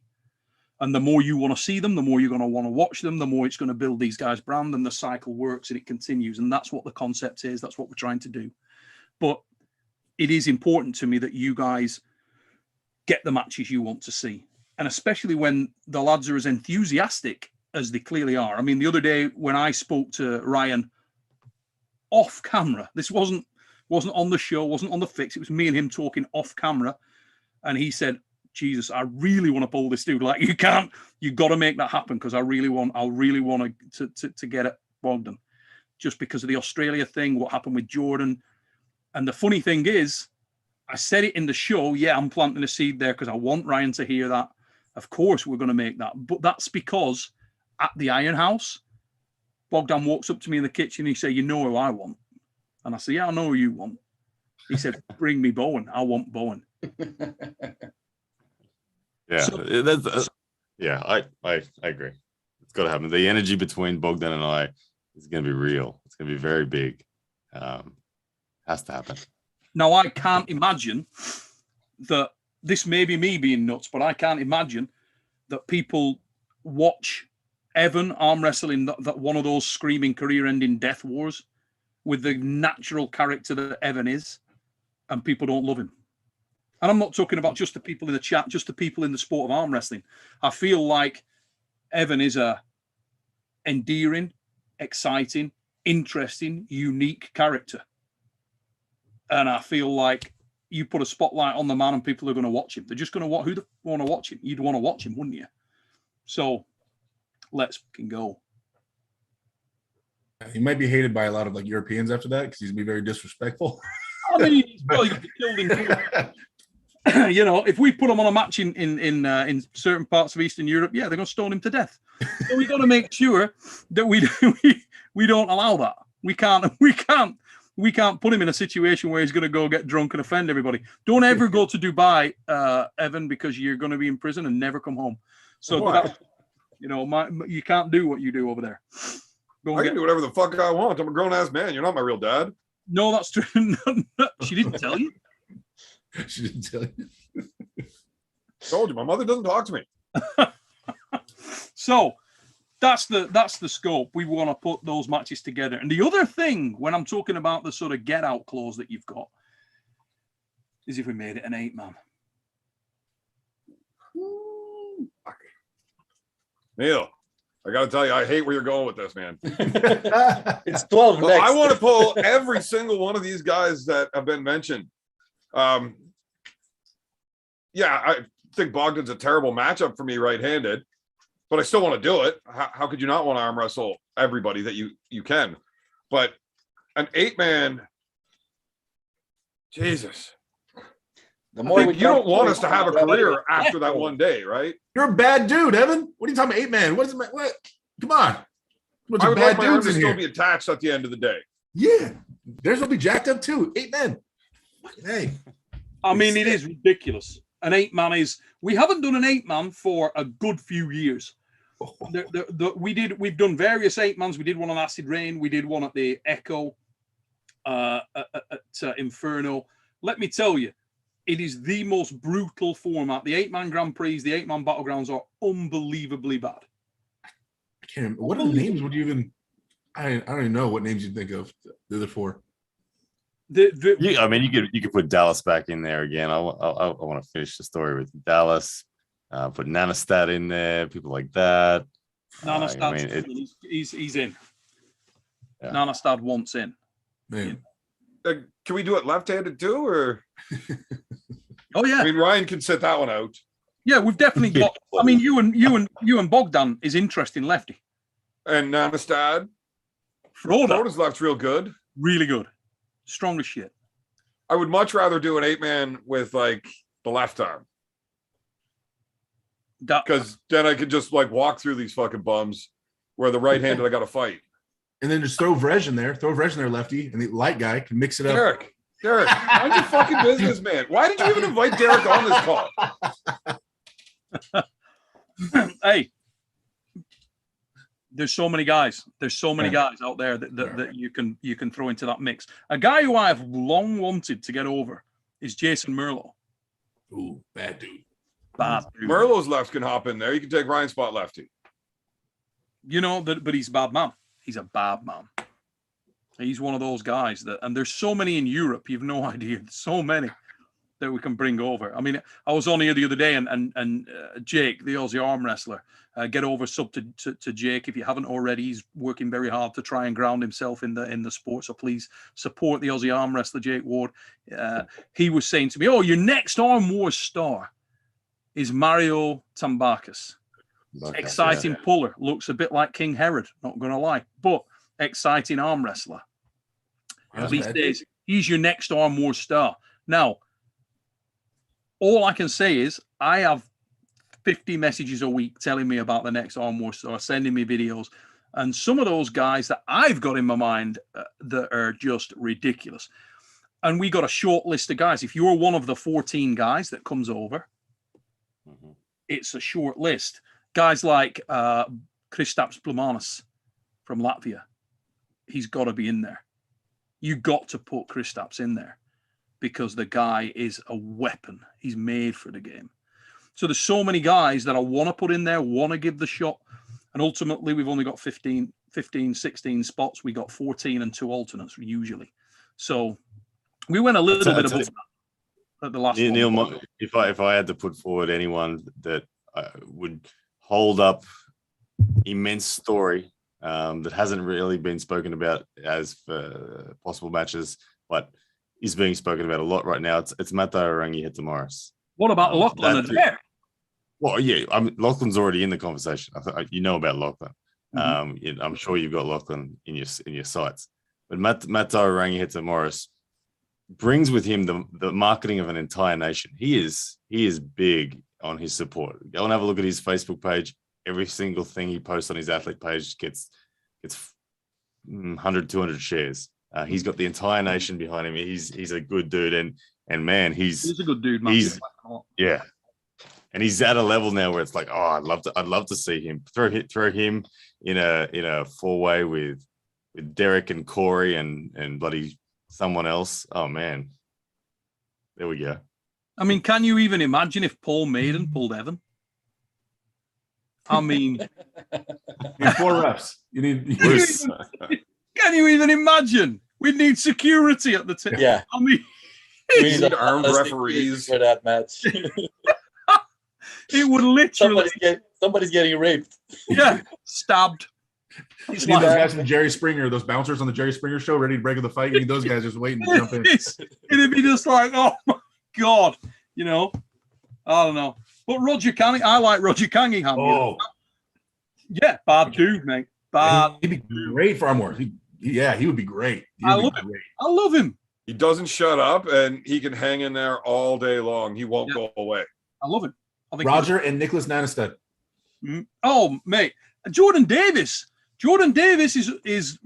And the more you want to see them, the more you're going to want to watch them, the more it's going to build these guys' brand, and the cycle works and it continues. And that's what the concept is. That's what we're trying to do. But it is important to me that you guys get the matches you want to see. And especially when the lads are as enthusiastic as they clearly are. I mean, the other day when I spoke to Ryan off camera, this wasn't on the show, wasn't on the fix. It was me and him talking off camera. And he said, Jesus, I really want to pull this dude. Like, you got to make that happen because I really want to get it Bogdan. Just because of the Australia thing, what happened with Jordan. And the funny thing is, I said it in the show. Yeah, I'm planting a seed there because I want Ryan to hear that. Of course, we're going to make that. But that's because at the Iron House, Bogdan walks up to me in the kitchen. And he said, "You know who I want?" And I said, "Yeah, I know who you want." He said, "Bring me Bowen. I want Bowen." Yeah, So- yeah, I agree. It's got to happen. The energy between Bogdan and I is going to be real. It's going to be very big. Has to happen. Now, I can't imagine that this may be me being nuts, but I can't imagine that people watch Evan arm wrestling that one of those screaming career-ending death wars with the natural character that Evan is, and people don't love him. And I'm not talking about just the people in the chat, just the people in the sport of arm wrestling. I feel like Evan is a endearing, exciting, interesting, unique character. And I feel like you put a spotlight on the man and people are going to watch him. They're just going to watch. Who the want to watch him? You'd want to watch him, wouldn't you? So let's fucking go. He might be hated by a lot of like Europeans after that because he's gonna be very disrespectful. I mean, he's probably going to be killed in you know, if we put him on a match in certain parts of Eastern Europe, yeah, they're going to stone him to death. So we got to make sure that we don't allow that. We can't put him in a situation where he's going to go get drunk and offend everybody. Don't ever go to Dubai, Evan, because you're going to be in prison and never come home. So that's, you know, you can't do what you do over there. I can do whatever the fuck I want. I'm a grown ass man. You're not my real dad. No, that's true. She didn't tell you. She didn't tell you. Told you, my mother doesn't talk to me. So that's the scope. We want to put those matches together. And the other thing, when I'm talking about the sort of get out clause that you've got, is if we made it an 8-man. Neil, I got to tell you, I hate where you're going with this, man. It's 12 Well, next. I want to pull every single one of these guys that have been mentioned. Yeah, I think Bogdan's a terrible matchup for me right-handed, but I still want to do it. How could you not want to arm wrestle everybody that you can? But an 8-man, Jesus. The more You don't want us to have a career after that one day, right? You're a bad dude, Evan. What are you talking about, 8-man? What is it? What? Come on. Bunch I of would bad like my arm dudes to in still here. be attached at the end of the day. Yeah, theirs will be jacked up too. 8 men. Hey, I mean, it is ridiculous. An 8-man is. We haven't done an 8-man for a good few years. We've done various 8-mans. We did one on Acid Rain. We did one at the Echo at Inferno. Let me tell you, it is the most brutal format. The 8-man Grand Prix, the 8-man Battlegrounds are unbelievably bad. I can't remember. What are the names? Would you even? I don't even know what names you think of. The other 4. I mean, you could put Dallas back in there again. I want to finish the story with Dallas. Put Nanostad in there, people like that. Nanostad, he's in. Yeah. Nanostad wants in. Man. Can we do it left-handed too, or? Oh yeah. I mean, Ryan can sit that one out. Yeah, we've definitely got. I mean, you and Bogdan is interesting lefty. And Nanostad. Froda's left's real good. Really good. Strong as shit. I would much rather do an 8-man with like the left arm. Because then I could just like walk through these fucking bums where the right-handed I got to fight. And then just throw Vrej in there. Throw Vrej in there, lefty, and the light guy can mix it up. Derek, mind your fucking business, man. Why did you even invite Derek on this call? Hey, there's so many guys. There's so many guys out there that you can throw into that mix. A guy who I've long wanted to get over is Jason Merlo. Ooh, bad dude. Bad dude. Merlo's left can hop in there. You can take Ryan's spot lefty. You know, but he's a bad man. He's a bad man. He's one of those guys and there's so many in Europe. You've no idea. There's so many that we can bring over. I mean, I was on here the other day and Jake, the Aussie arm wrestler, get over sub to Jake if you haven't already. He's working very hard to try and ground himself in the sport. So please support the Aussie arm wrestler, Jake Ward. He was saying to me, "Oh, your next Arm Wars star is Mario Tambakis. Exciting puller, looks a bit like King Herod, not going to lie, but exciting arm wrestler. These days, he's your next Arm Wars star. Now, all I can say is I have 50 messages a week telling me about the next Arm Wars or sending me videos. And some of those guys that I've got in my mind that are just ridiculous. And we got a short list of guys. If you're one of the 14 guys that comes over, it's a short list. Guys like Kristaps Plumanis from Latvia, he's got to be in there. You got to put Kristaps in there because the guy is a weapon. He's made for the game. So there's so many guys that I want to put in there, want to give the shot. And ultimately, we've only got 15, 16 spots. We got 14 and 2 alternates usually. So we went a little bit above that at the last one. Neil, if I had to put forward anyone that would hold up immense story that hasn't really been spoken about as for possible matches, but is being spoken about a lot right now, it's Matteo Rangi-Hetamoris. What about Lachlan and Adair? Well, yeah, Lachlan's already in the conversation. You know about Lachlan. I'm sure you've got Lachlan in your sights. But Matteo Rangi-Hetamoris brings with him the marketing of an entire nation. He is big on his support. Go and have a look at his Facebook page. Every single thing he posts on his athlete page gets 100, 200 shares. He's got the entire nation behind him. He's a good dude, and man, he's a good dude, man. Yeah. And he's at a level now where it's like, oh, I'd love to see him throw him in a four-way with Derek and Corey and bloody someone else. Oh man, there we go. I mean, can you even imagine if Paul Maiden pulled Evan? I mean, You need 4 reps. You need. can you even imagine? We'd need security at the tip. Yeah. I mean, We need armed referees for that match. it would literally. Somebody's getting raped. Yeah, stabbed. You It's need those like, guys from Jerry Springer, those bouncers on the Jerry Springer show, ready to break up the fight. You need those guys just waiting to jump in. it'd be just like, oh my God, I don't know. But Roger Canning, I like Roger Cunningham. Oh, Yeah, bad dude, mate. Bad. he'd be great for Arm Wars. He would be great. I love him. He doesn't shut up, and he can hang in there all day long. He won't go away. I love him. I think Roger and Nicholas Nanestead. Oh, mate. Jordan Davis. Jordan Davis is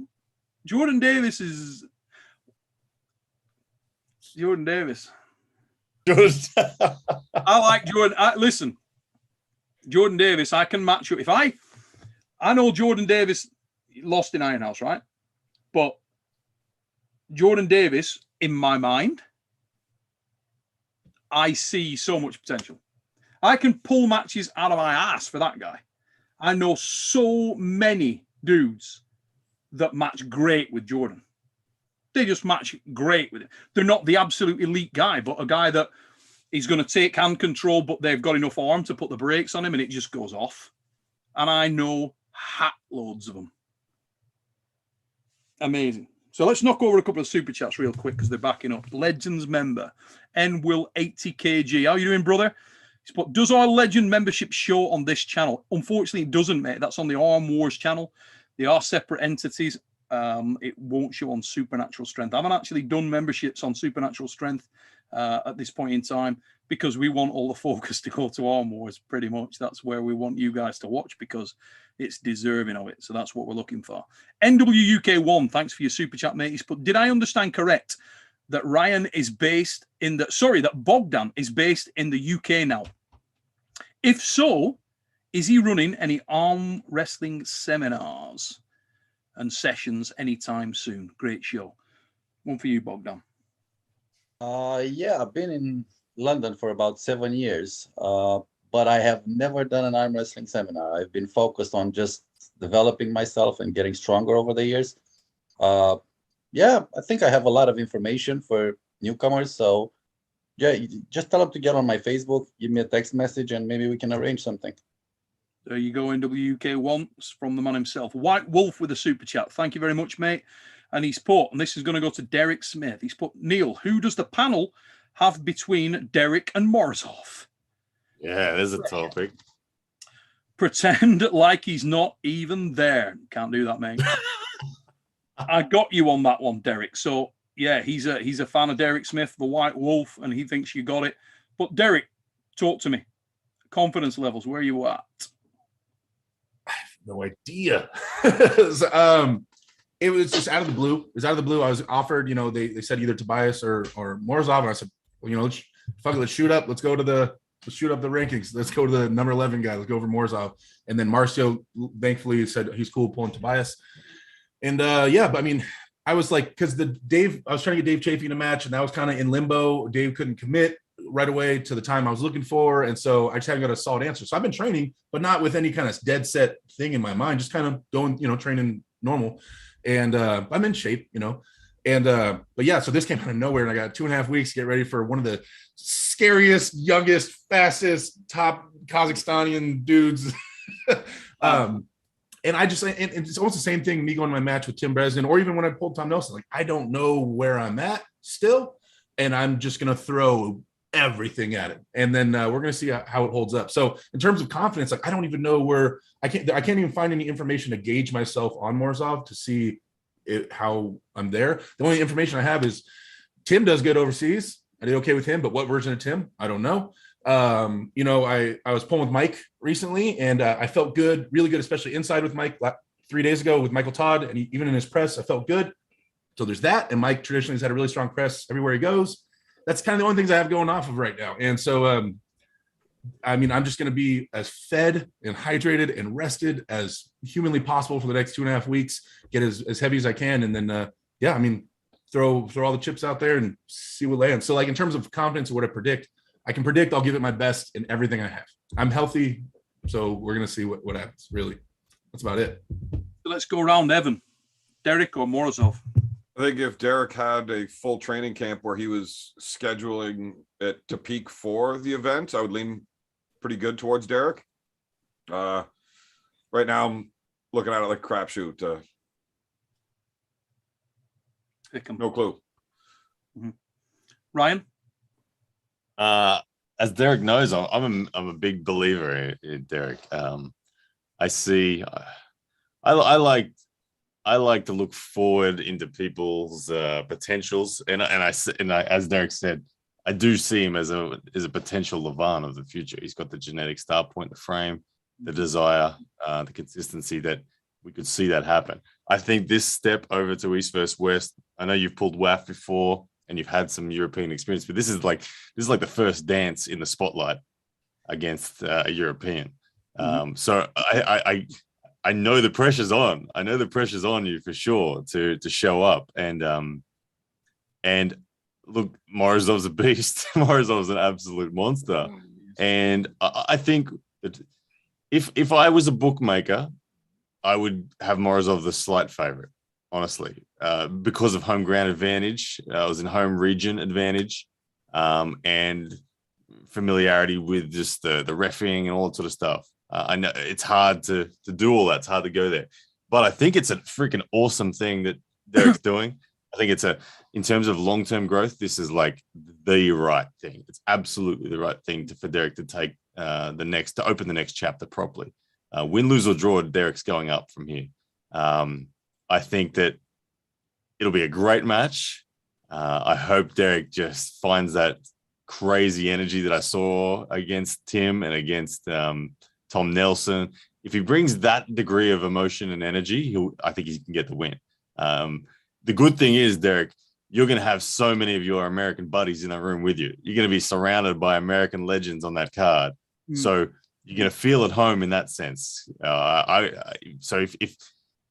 Jordan Davis. I like Jordan. Listen, Jordan Davis, I can match up. If I know Jordan Davis lost in Ironhouse, right? But Jordan Davis, in my mind, I see so much potential. I can pull matches out of my ass for that guy. I know so many dudes that match great with Jordan. They just match great with him. They're not the absolute elite guy, but a guy that is going to take hand control, but they've got enough arm to put the brakes on him and it just goes off. And I know hat loads of them. Amazing. So let's knock over a couple of super chats real quick because they're backing up. Legends member, Will 80kg. How you doing, brother? He's put, does our Legend membership show on this channel? Unfortunately, it doesn't, mate. That's on the Arm Wars channel. They are separate entities. It won't show on Supernatural Strength. I haven't actually done memberships on Supernatural Strength at this point in time because we want all the focus to go to Arm Wars, pretty much. That's where we want you guys to watch because it's deserving of it. So that's what we're looking for. NWUK1, thanks for your super chat, mate. He's put, did I understand correct that Ryan is based in that Bogdan is based in the UK now? If so, is he running any arm wrestling seminars and sessions anytime soon? Great show. One for you, Bogdan. Yeah, I've been in London for about 7 years, but I have never done an arm wrestling seminar. I've been focused on just developing myself and getting stronger over the years. Yeah, I think I have a lot of information for newcomers. So yeah, just tell them to get on my Facebook, give me a text message, and maybe we can arrange something. There you go, NWUK1 from the man himself. White Wolf with a super chat. Thank you very much, mate. And he's put, and this is going to go to Derek Smith. He's put, Neil, who does the panel have between Derek and Morozov? Yeah, there's a topic. Pretend like he's not even there. Can't do that, mate. I got you on that one, Derek. So yeah, he's a fan of Derek Smith, the White Wolf, and he thinks you got it. But Derek, talk to me. Confidence levels, where are you at? No idea. It was just out of the blue. It was out of the blue. I was offered, they said either Tobias or Morozov, and I said, well, fuck it, let's shoot up. Let's shoot up the rankings. Let's go to the number 11 guy. Let's go over Morozov. And then Marcio thankfully said he's cool pulling Tobias. And but I mean, I was like, because I was trying to get Dave Chafee in a match, and that was kind of in limbo. Dave couldn't commit right away to the time I was looking for, and so I just haven't got a solid answer. So I've been training, but not with any kind of dead set thing in my mind, just kind of going, training normal. And I'm in shape, and but yeah, so this came out of nowhere, and I got 2.5 weeks to get ready for one of the scariest, youngest, fastest, top Kazakhstanian dudes. And it's almost the same thing, me going to my match with Tim Bresnan, or even when I pulled Tom Nelson, like, I don't know where I'm at still, and I'm just going to throw everything at it. And then we're going to see how it holds up. So in terms of confidence, like, I don't even know where I can't even find any information to gauge myself on Morozov to see how I'm there. The only information I have is Tim does good overseas. I did okay with him, but what version of Tim? I don't know. I was pulling with Mike recently, and I felt good, really good, especially inside with Mike 3 days ago with Michael Todd, and even in his press, I felt good. So there's that. And Mike traditionally has had a really strong press everywhere he goes. That's kind of the only things I have going off of right now. And so, I mean, I'm just going to be as fed and hydrated and rested as humanly possible for the next 2.5 weeks, get as heavy as I can. And then, I mean, throw all the chips out there and see what lands. So like, in terms of confidence or what I can predict I'll give it my best in everything I have. I'm healthy. So we're going to see what happens, really. That's about it. Let's go around, Evan. Derek or Morozov? I think if Derek had a full training camp where he was scheduling it to peak for the event, I would lean pretty good towards Derek. Right now, I'm looking at it like crapshoot. No clue. Mm-hmm. Ryan? As Derek knows, I'm a big believer in Derek. I like to look forward into people's potentials, and I as Derek said, I do see him as a potential Levan of the future. He's got the genetic start point, the frame, the desire, the consistency that we could see that happen. I think this step over to East versus West. I know you've pulled WAF before and you've had some European experience, but this is like the first dance in the spotlight against a European. So I know the pressure's on. I know the pressure's on you for sure to show up. And look, Morozov's a beast. Morozov's an absolute monster. And I think that if I was a bookmaker, I would have Morozov the slight favorite, honestly, because of home ground advantage. I was in home region advantage, and familiarity with just the reffing and all that sort of stuff. I know it's hard to do all that. It's hard to go there, but I think it's a freaking awesome thing that Derek's doing. I think in terms of long-term growth, this is like the right thing. It's absolutely the right thing for Derek to take to open the next chapter properly. Win, lose or draw, Derek's going up from here. I think that it'll be a great match. I hope Derek just finds that crazy energy that I saw against Tim and against Tom Nelson. If he brings that degree of emotion and energy, I think he can get the win. The good thing is, Derek, you're going to have so many of your American buddies in the room with you. You're going to be surrounded by American legends on that card. So you're going to feel at home in that sense. So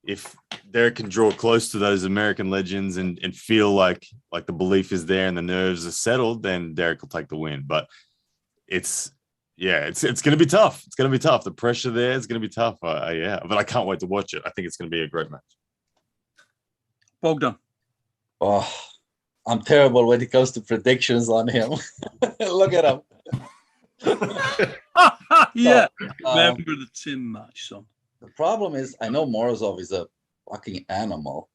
if Derek can draw close to those American legends and feel like the belief is there and the nerves are settled, then Derek will take the win. But it's going to be tough. It's going to be tough. The pressure there is going to be tough. But I can't wait to watch it. I think it's going to be a great match. Bogdan. Oh, I'm terrible when it comes to predictions on him. Look at him. Yeah. Remember the Tim match, son. The problem is, I know Morozov is a fucking animal.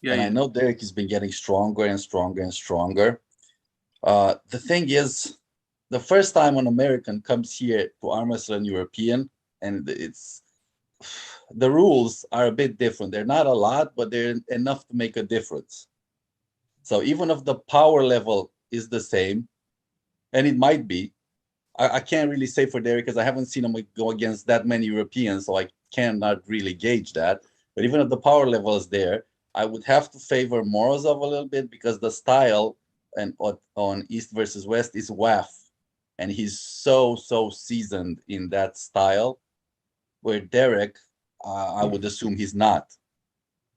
Yeah, and I know Derek has been getting stronger and stronger and stronger. The thing is, the first time an American comes here to arm wrestle an European, and the rules are a bit different. They're not a lot, but they're enough to make a difference. So even if the power level is the same, and it might be. I can't really say for Derek because I haven't seen him go against that many Europeans, so I cannot really gauge that. But even if the power level is there, I would have to favor Morozov a little bit because the style and on East versus West is WAF, and he's so seasoned in that style. Where Derek, I would assume he's not.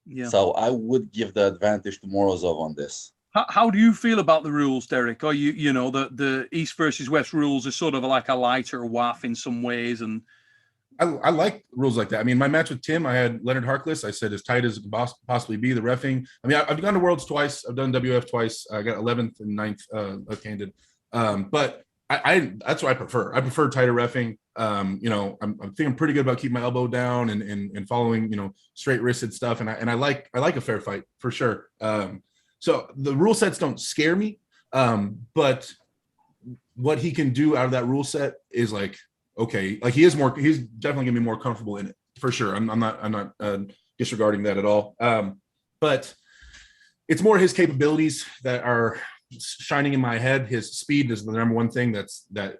Yeah. So I would give the advantage to Morozov on this. How do you feel about the rules, Derek? Are you know, the East versus West rules are sort of like a lighter WAF in some ways, and I like rules like that. I mean, my match with Tim, I had Leonard Harkless. I said as tight as it could possibly be. The reffing. I mean, I've gone to Worlds twice. I've done WF twice. I got 11th and 9th left-handed. But I that's what I prefer. I prefer tighter reffing. You know, I'm feeling pretty good about keeping my elbow down and following, you know, straight wristed stuff. And I like a fair fight for sure. So the rule sets don't scare me, but what he can do out of that rule set is like, okay, like he's definitely gonna be more comfortable in it for sure. I'm not disregarding that at all. But it's more his capabilities that are shining in my head. His speed is the number one thing that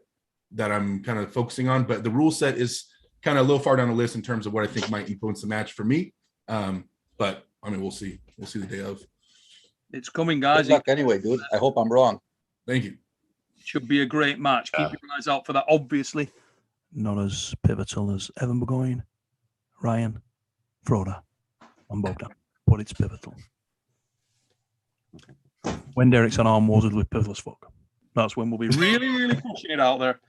I'm kind of focusing on. But the rule set is kind of a little far down the list in terms of what I think might influence the match for me. But I mean, we'll see. We'll see the day of. it's coming, guys. Good luck anyway, dude. I hope I'm wrong. Thank you. It should be a great match. Keep your eyes out for that. Obviously, not as pivotal as Evan Burgoyne, Ryan, Froda, and Bogdan, but it's pivotal. When Derek's on Arm Wars, it'll be pivotal as fuck. That's when we'll be really pushing it out there.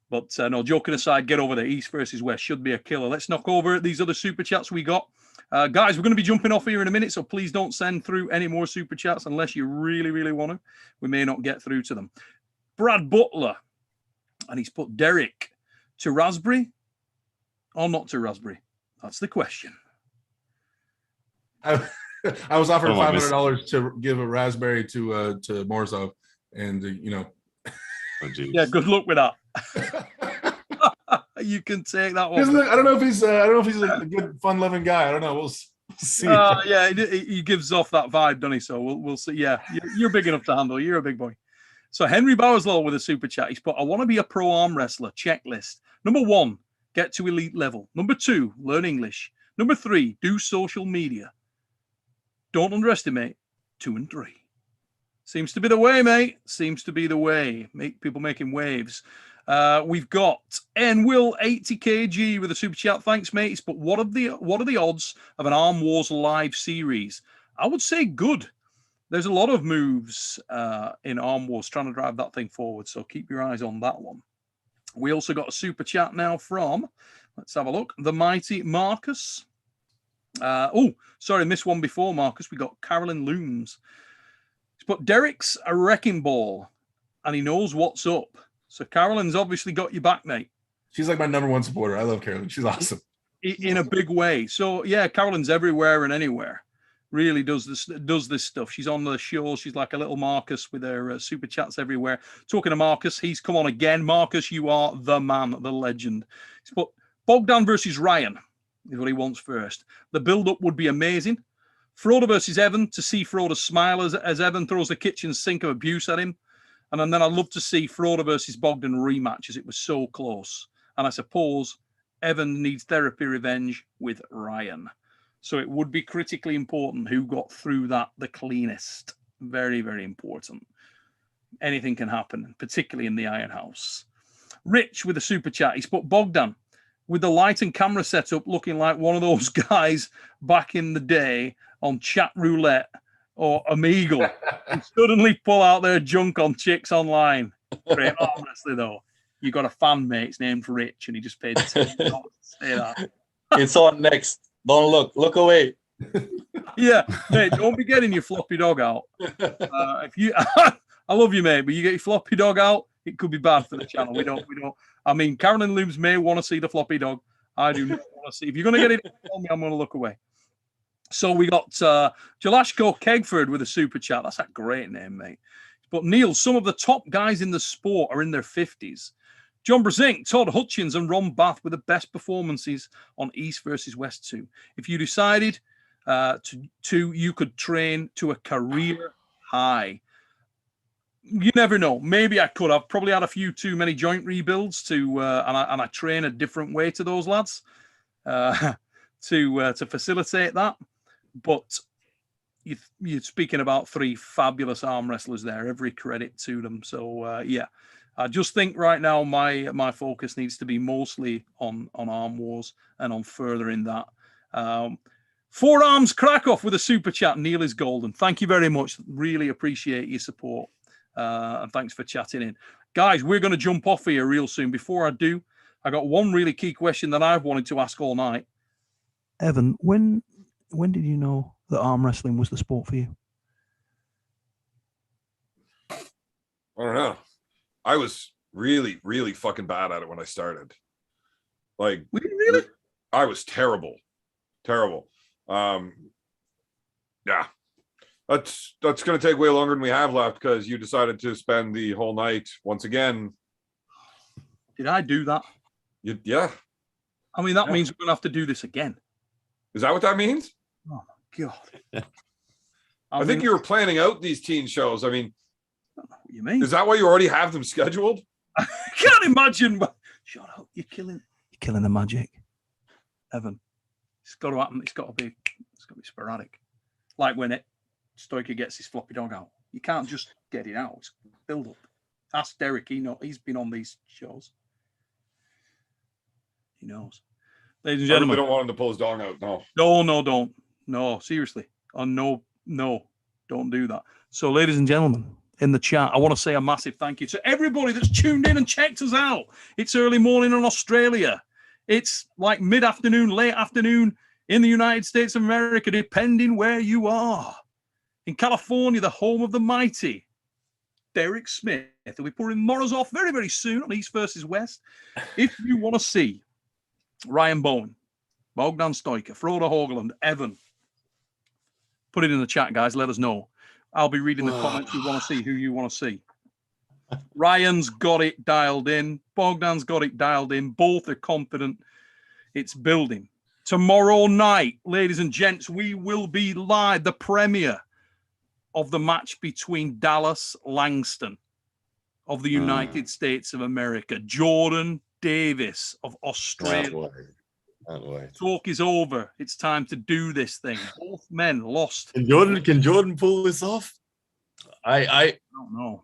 But no, joking aside, get over there. East versus West should be a killer. Let's knock over these other super chats we got. Guys, we're going to be jumping off here in a minute, so please don't send through any more super chats unless you really want to. We may not get through to them. Brad Butler, and he's put Derek to Raspberry or not to Raspberry? That's the question. I was offered $500 to give a Raspberry to Morozov, and you know. Oh, yeah, good luck with that. You can take that one. I don't know if he's a good, fun-loving guy. I don't know. We'll see. Yeah, he gives off that vibe, doesn't he? So we'll see. Yeah, you're big enough to handle. You're a big boy. So Henry Bowerslow with a super chat. He's put, I want to be a pro arm wrestler. Checklist. Number 1, get to elite level. Number 2, learn English. Number 3, do social media. Don't underestimate 2 and 3. Seems to be the way, mate. Seems to be the way. Make people making waves. We've got Will 80 kg with a super chat. Thanks, mate. But what are the odds of an Arm Wars live series? I would say good. There's a lot of moves in Arm Wars trying to drive that thing forward. So keep your eyes on that one. We also got a super chat now from, let's have a look, the mighty Marcus. Oh, sorry, missed one before, Marcus. We got Carolyn Looms. But Derek's a wrecking ball, and he knows what's up. So Carolyn's obviously got your back, mate. She's like my number 1 supporter. I love Carolyn. She's awesome. In a big way. So, yeah, Carolyn's everywhere and anywhere. Really does this stuff. She's on the show. She's like a little Marcus with her super chats everywhere. Talking to Marcus, he's come on again. Marcus, you are the man, the legend. He's put Bogdan versus Ryan is what he wants first. The build-up would be amazing. Froda versus Evan, to see Froda smile as Evan throws the kitchen sink of abuse at him. And then I'd love to see Froda versus Bogdan rematch, as it was so close. And I suppose Evan needs therapy revenge with Ryan. So it would be critically important who got through that the cleanest. Very, very important. Anything can happen, particularly in the Iron House. Rich with a super chat. He's put Bogdan with the light and camera setup looking like one of those guys back in the day on Chat Roulette or Omegle and suddenly pull out their junk on chicks online. Great arm wrestler, though. You got a fan mate's named Rich, and he just paid $10 to say that. It's on next. Don't look away. Yeah, mate, don't be getting your floppy dog out. If you, I love you, mate, but you get your floppy dog out, it could be bad for the channel. We don't. I mean, Carolyn Looms may want to see the floppy dog. I do not want to see. If you're going to get it, tell me, I'm going to look away. So we got Jalashko Kegford with a super chat. That's a great name, mate. But Neil, some of the top guys in the sport are in their 50s. John Brezink, Todd Hutchins, and Ron Bath were the best performances on East versus West 2. If you decided you could train to a career high. You never know. Maybe I could. I've probably had a few too many joint rebuilds to, and I train a different way to those lads to facilitate that. But you're speaking about three fabulous arm wrestlers there. Every credit to them. So yeah, I just think right now my focus needs to be mostly on Arm Wars and on furthering that. Forearms Krakow with a super chat. Neil is golden. Thank you very much. Really appreciate your support. And thanks for chatting in. Guys, we're going to jump off here real soon. Before I do, I got one really key question that I've wanted to ask all night. Evan, when did you know that arm wrestling was the sport for you? I don't know. I was really, really fucking bad at it when I started. Like, Really? I was terrible. Yeah. That's going to take way longer than we have left because you decided to spend the whole night once again. Did I do that? Yeah. I mean, that Yeah. means we're going to have to do this again. Is that what that means? Oh, my God. I think you were planning out these teen shows. I mean, I don't know what you mean. is that why you already have them scheduled? I can't imagine. Shut up. You're killing the magic. Evan. It's got to happen. It's got to be sporadic. Like when Stoiker gets his floppy dog out. You can't just get it out. It's build up. Ask Derek. He's been on these shows. He knows. Ladies and I gentlemen. really don't want him to pull his dog out. No. No, don't. No, seriously. Oh, no, don't do that. So, ladies and gentlemen, in the chat, I want to say a massive thank you to everybody that's tuned in and checked us out. It's early morning in Australia. It's like mid-afternoon, late afternoon in the United States of America, depending where you are. In California, the home of the mighty Derek Smith. He'll be pouring Morozov very, very soon on East versus West. If you want to see Ryan Bowen, Bogdan Stoiker, Frodo Hoagland, Evan, put it in the chat, guys. Let us know. I'll be reading the comments. We want to see who you want to see. Ryan's got it dialed in. Bogdan's got it dialed in. Both are confident. It's building. Tomorrow night, ladies and gents, we will be live. The premiere of the match between Dallas Langston of the United States of America, Jordan Davis of Australia. Can't wait. Talk is over. It's time to do this thing. Both men lost. Can Jordan pull this off? I don't know.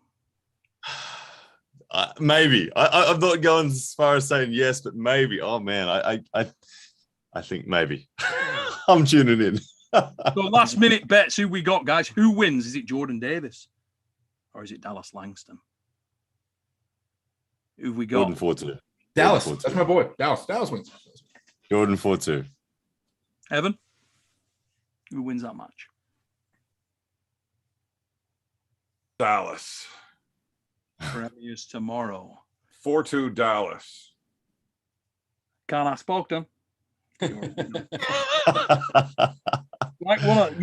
Maybe. I'm not going as far as saying yes, but maybe. Oh man, I think maybe. I'm tuning in. So last minute bets, who we got, guys? Who wins? Is it Jordan Davis or is it Dallas Langston? Who have we got? Jordan 4-2. Dallas. Jordan 4-2. That's my boy. Dallas wins. Jordan 4-2. Evan, who wins that match? Dallas. Premieres tomorrow. 4-2 Dallas. Can't ask Bogdan. You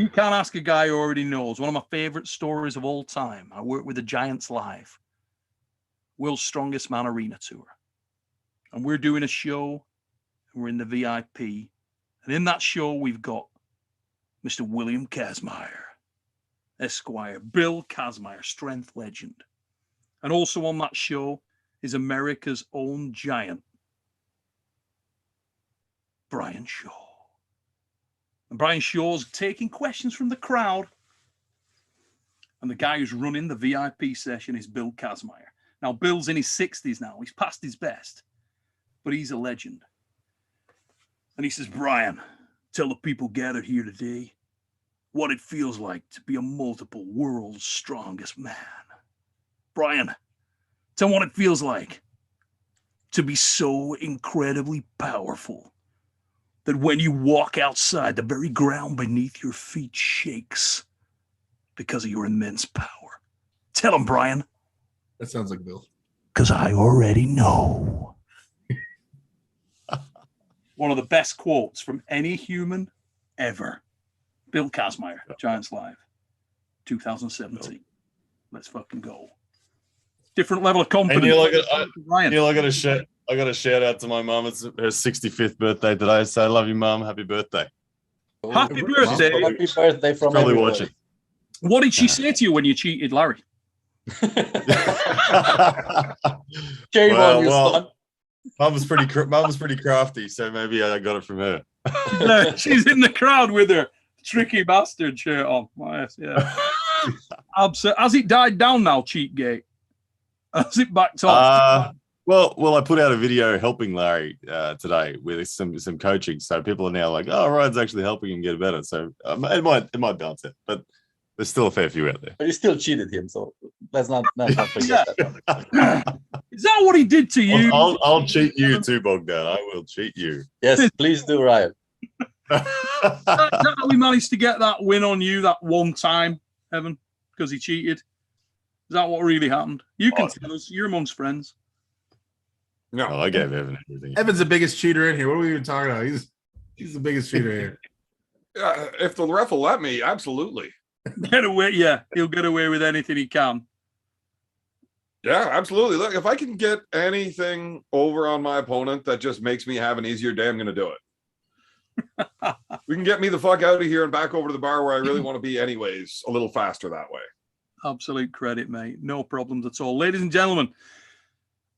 can't ask a guy who already knows. One of my favorite stories of all time. I worked with the Giants live. World's Strongest Man Arena Tour. And we're doing a show. We're in the VIP. And in that show, we've got Mr. William Kazmaier, Esquire, Bill Kazmaier, strength legend. And also on that show is America's own giant, Brian Shaw. And Brian Shaw's taking questions from the crowd. And the guy who's running the VIP session is Bill Kazmaier. Now, Bill's in his 60s now. He's past his best, but he's a legend. And he says, Brian, tell the people gathered here today what it feels like to be a multiple world's strongest man. Brian, tell them what it feels like to be so incredibly powerful that when you walk outside, the very ground beneath your feet shakes because of your immense power. Tell them, Brian. That sounds like Bill. Because I already know. One of the best quotes from any human ever. Bill Kazmaier, Giants Live, 2017. Let's fucking go. Different level of confidence. And I got a shout out to my mum. It's her 65th birthday today. So I love you, mum. Happy birthday. Happy birthday. Happy birthday from Probably everybody. watching. What did she say to you when you cheated Larry? Shame on you, son. Mum's pretty crafty, so maybe I got it from her. She's in the crowd with her tricky bastard shirt on. Yes, yeah. Has it died down now, Cheatgate? Has it backed off? Well, I put out a video helping Larry today with some coaching, so people are now like, "Oh, Ryan's actually helping him get better." So it might balance it, but there's still a fair few out there. But you still cheated him, so let's not forget that. Is that what he did to you? I'll cheat you too, Bogdan. I will cheat you. Yes, please do, Ryan. Is that how we managed to get that win on you that one time, Evan? Because he cheated? Is that what really happened? You can tell us. You're amongst friends. No, I gave Evan everything. Evan's the biggest cheater in here. What are we even talking about? He's the biggest cheater here. If the ref will let me, absolutely. Get away, yeah. He'll get away with anything he can. Yeah, absolutely. Look, if I can get anything over on my opponent that just makes me have an easier day, I'm going to do it. We can get me the fuck out of here and back over to the bar where I really want to be anyways, a little faster that way. Absolute credit, mate. No problems at all. Ladies and gentlemen,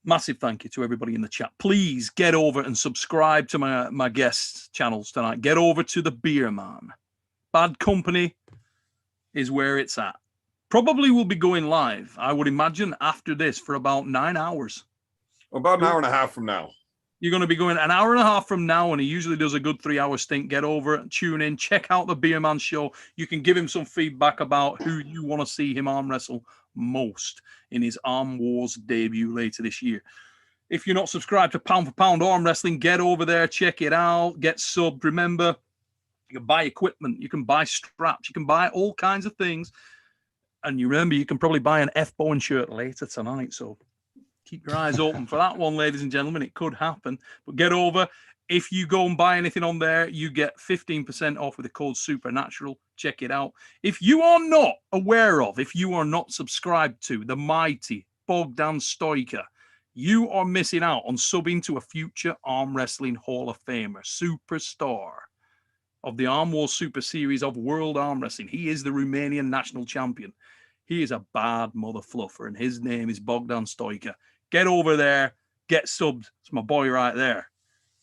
massive thank you to everybody in the chat. Please get over and subscribe to my guest channels tonight. Get over to the Beer Man. Bad Company is where it's at. Probably will be going live, I would imagine, after this for about 9 hours. About an hour and a half from now. You're going to be going an hour and a half from now, and he usually does a good 3-hour stint. Get over, tune in, check out the Beer Man show. You can give him some feedback about who you want to see him arm wrestle most in his Arm Wars debut later this year. If you're not subscribed to Pound for Pound Arm Wrestling, get over there, check it out, get subbed. Remember, you can buy equipment, you can buy straps, you can buy all kinds of things. And you remember, you can probably buy an F-Bone shirt later tonight. So keep your eyes open for that one, ladies and gentlemen. It could happen. But get over. If you go and buy anything on there, you get 15% off with the code SUPERNATURAL. Check it out. If you are not aware of, if you are not subscribed to the mighty Bogdan Stoica, you are missing out on subbing to a future Arm Wrestling Hall of Famer, superstar of the Arm Wars Super Series of World Arm Wrestling. He is the Romanian national champion. He is a bad mother fluffer, and his name is Bogdan Stoica. Get over there, get subbed. It's my boy right there.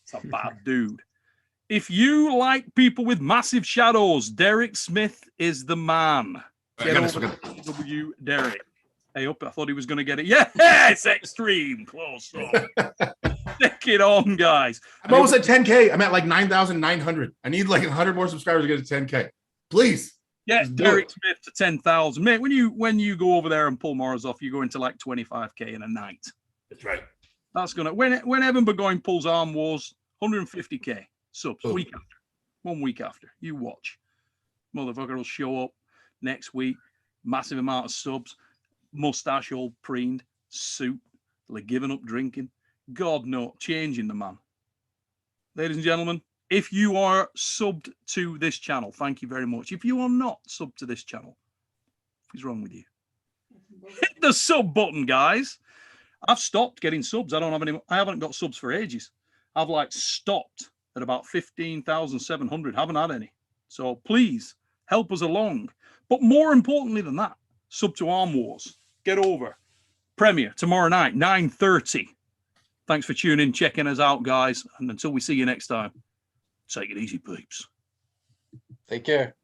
It's a bad dude. If you like people with massive shadows, Derek Smith is the man. Get over to W. Derek. Hey, up! I thought he was going to get it. Yes, extreme close. Stick it on, guys. I'm almost at 10K. I'm at like 9,900. I need like 100 more subscribers to get to 10K. Please. Yes, Derek Smith to 10,000. Mate, when you go over there and pull Morris off, you go into like 25K in a night. That's right. That's gonna when Evan Burgoyne pulls Arm Wars, 150K subs. Week after. 1 week after. You watch. Motherfucker will show up next week. Massive amount of subs. Mustache all preened. Suit. Like giving up drinking. God no. Changing the man. Ladies and gentlemen, if you are subbed to this channel, thank you very much. If you are not subbed to this channel, what's wrong with you? Hit the sub button, guys. I've stopped getting subs. I haven't got subs for ages. I've like stopped at about 15,700. Haven't had any. So please help us along. But more importantly than that, sub to Arm Wars. Get over. Premiere tomorrow night, 9:30. Thanks for tuning in, checking us out, guys. And until we see you next time, take it easy, peeps. Take care.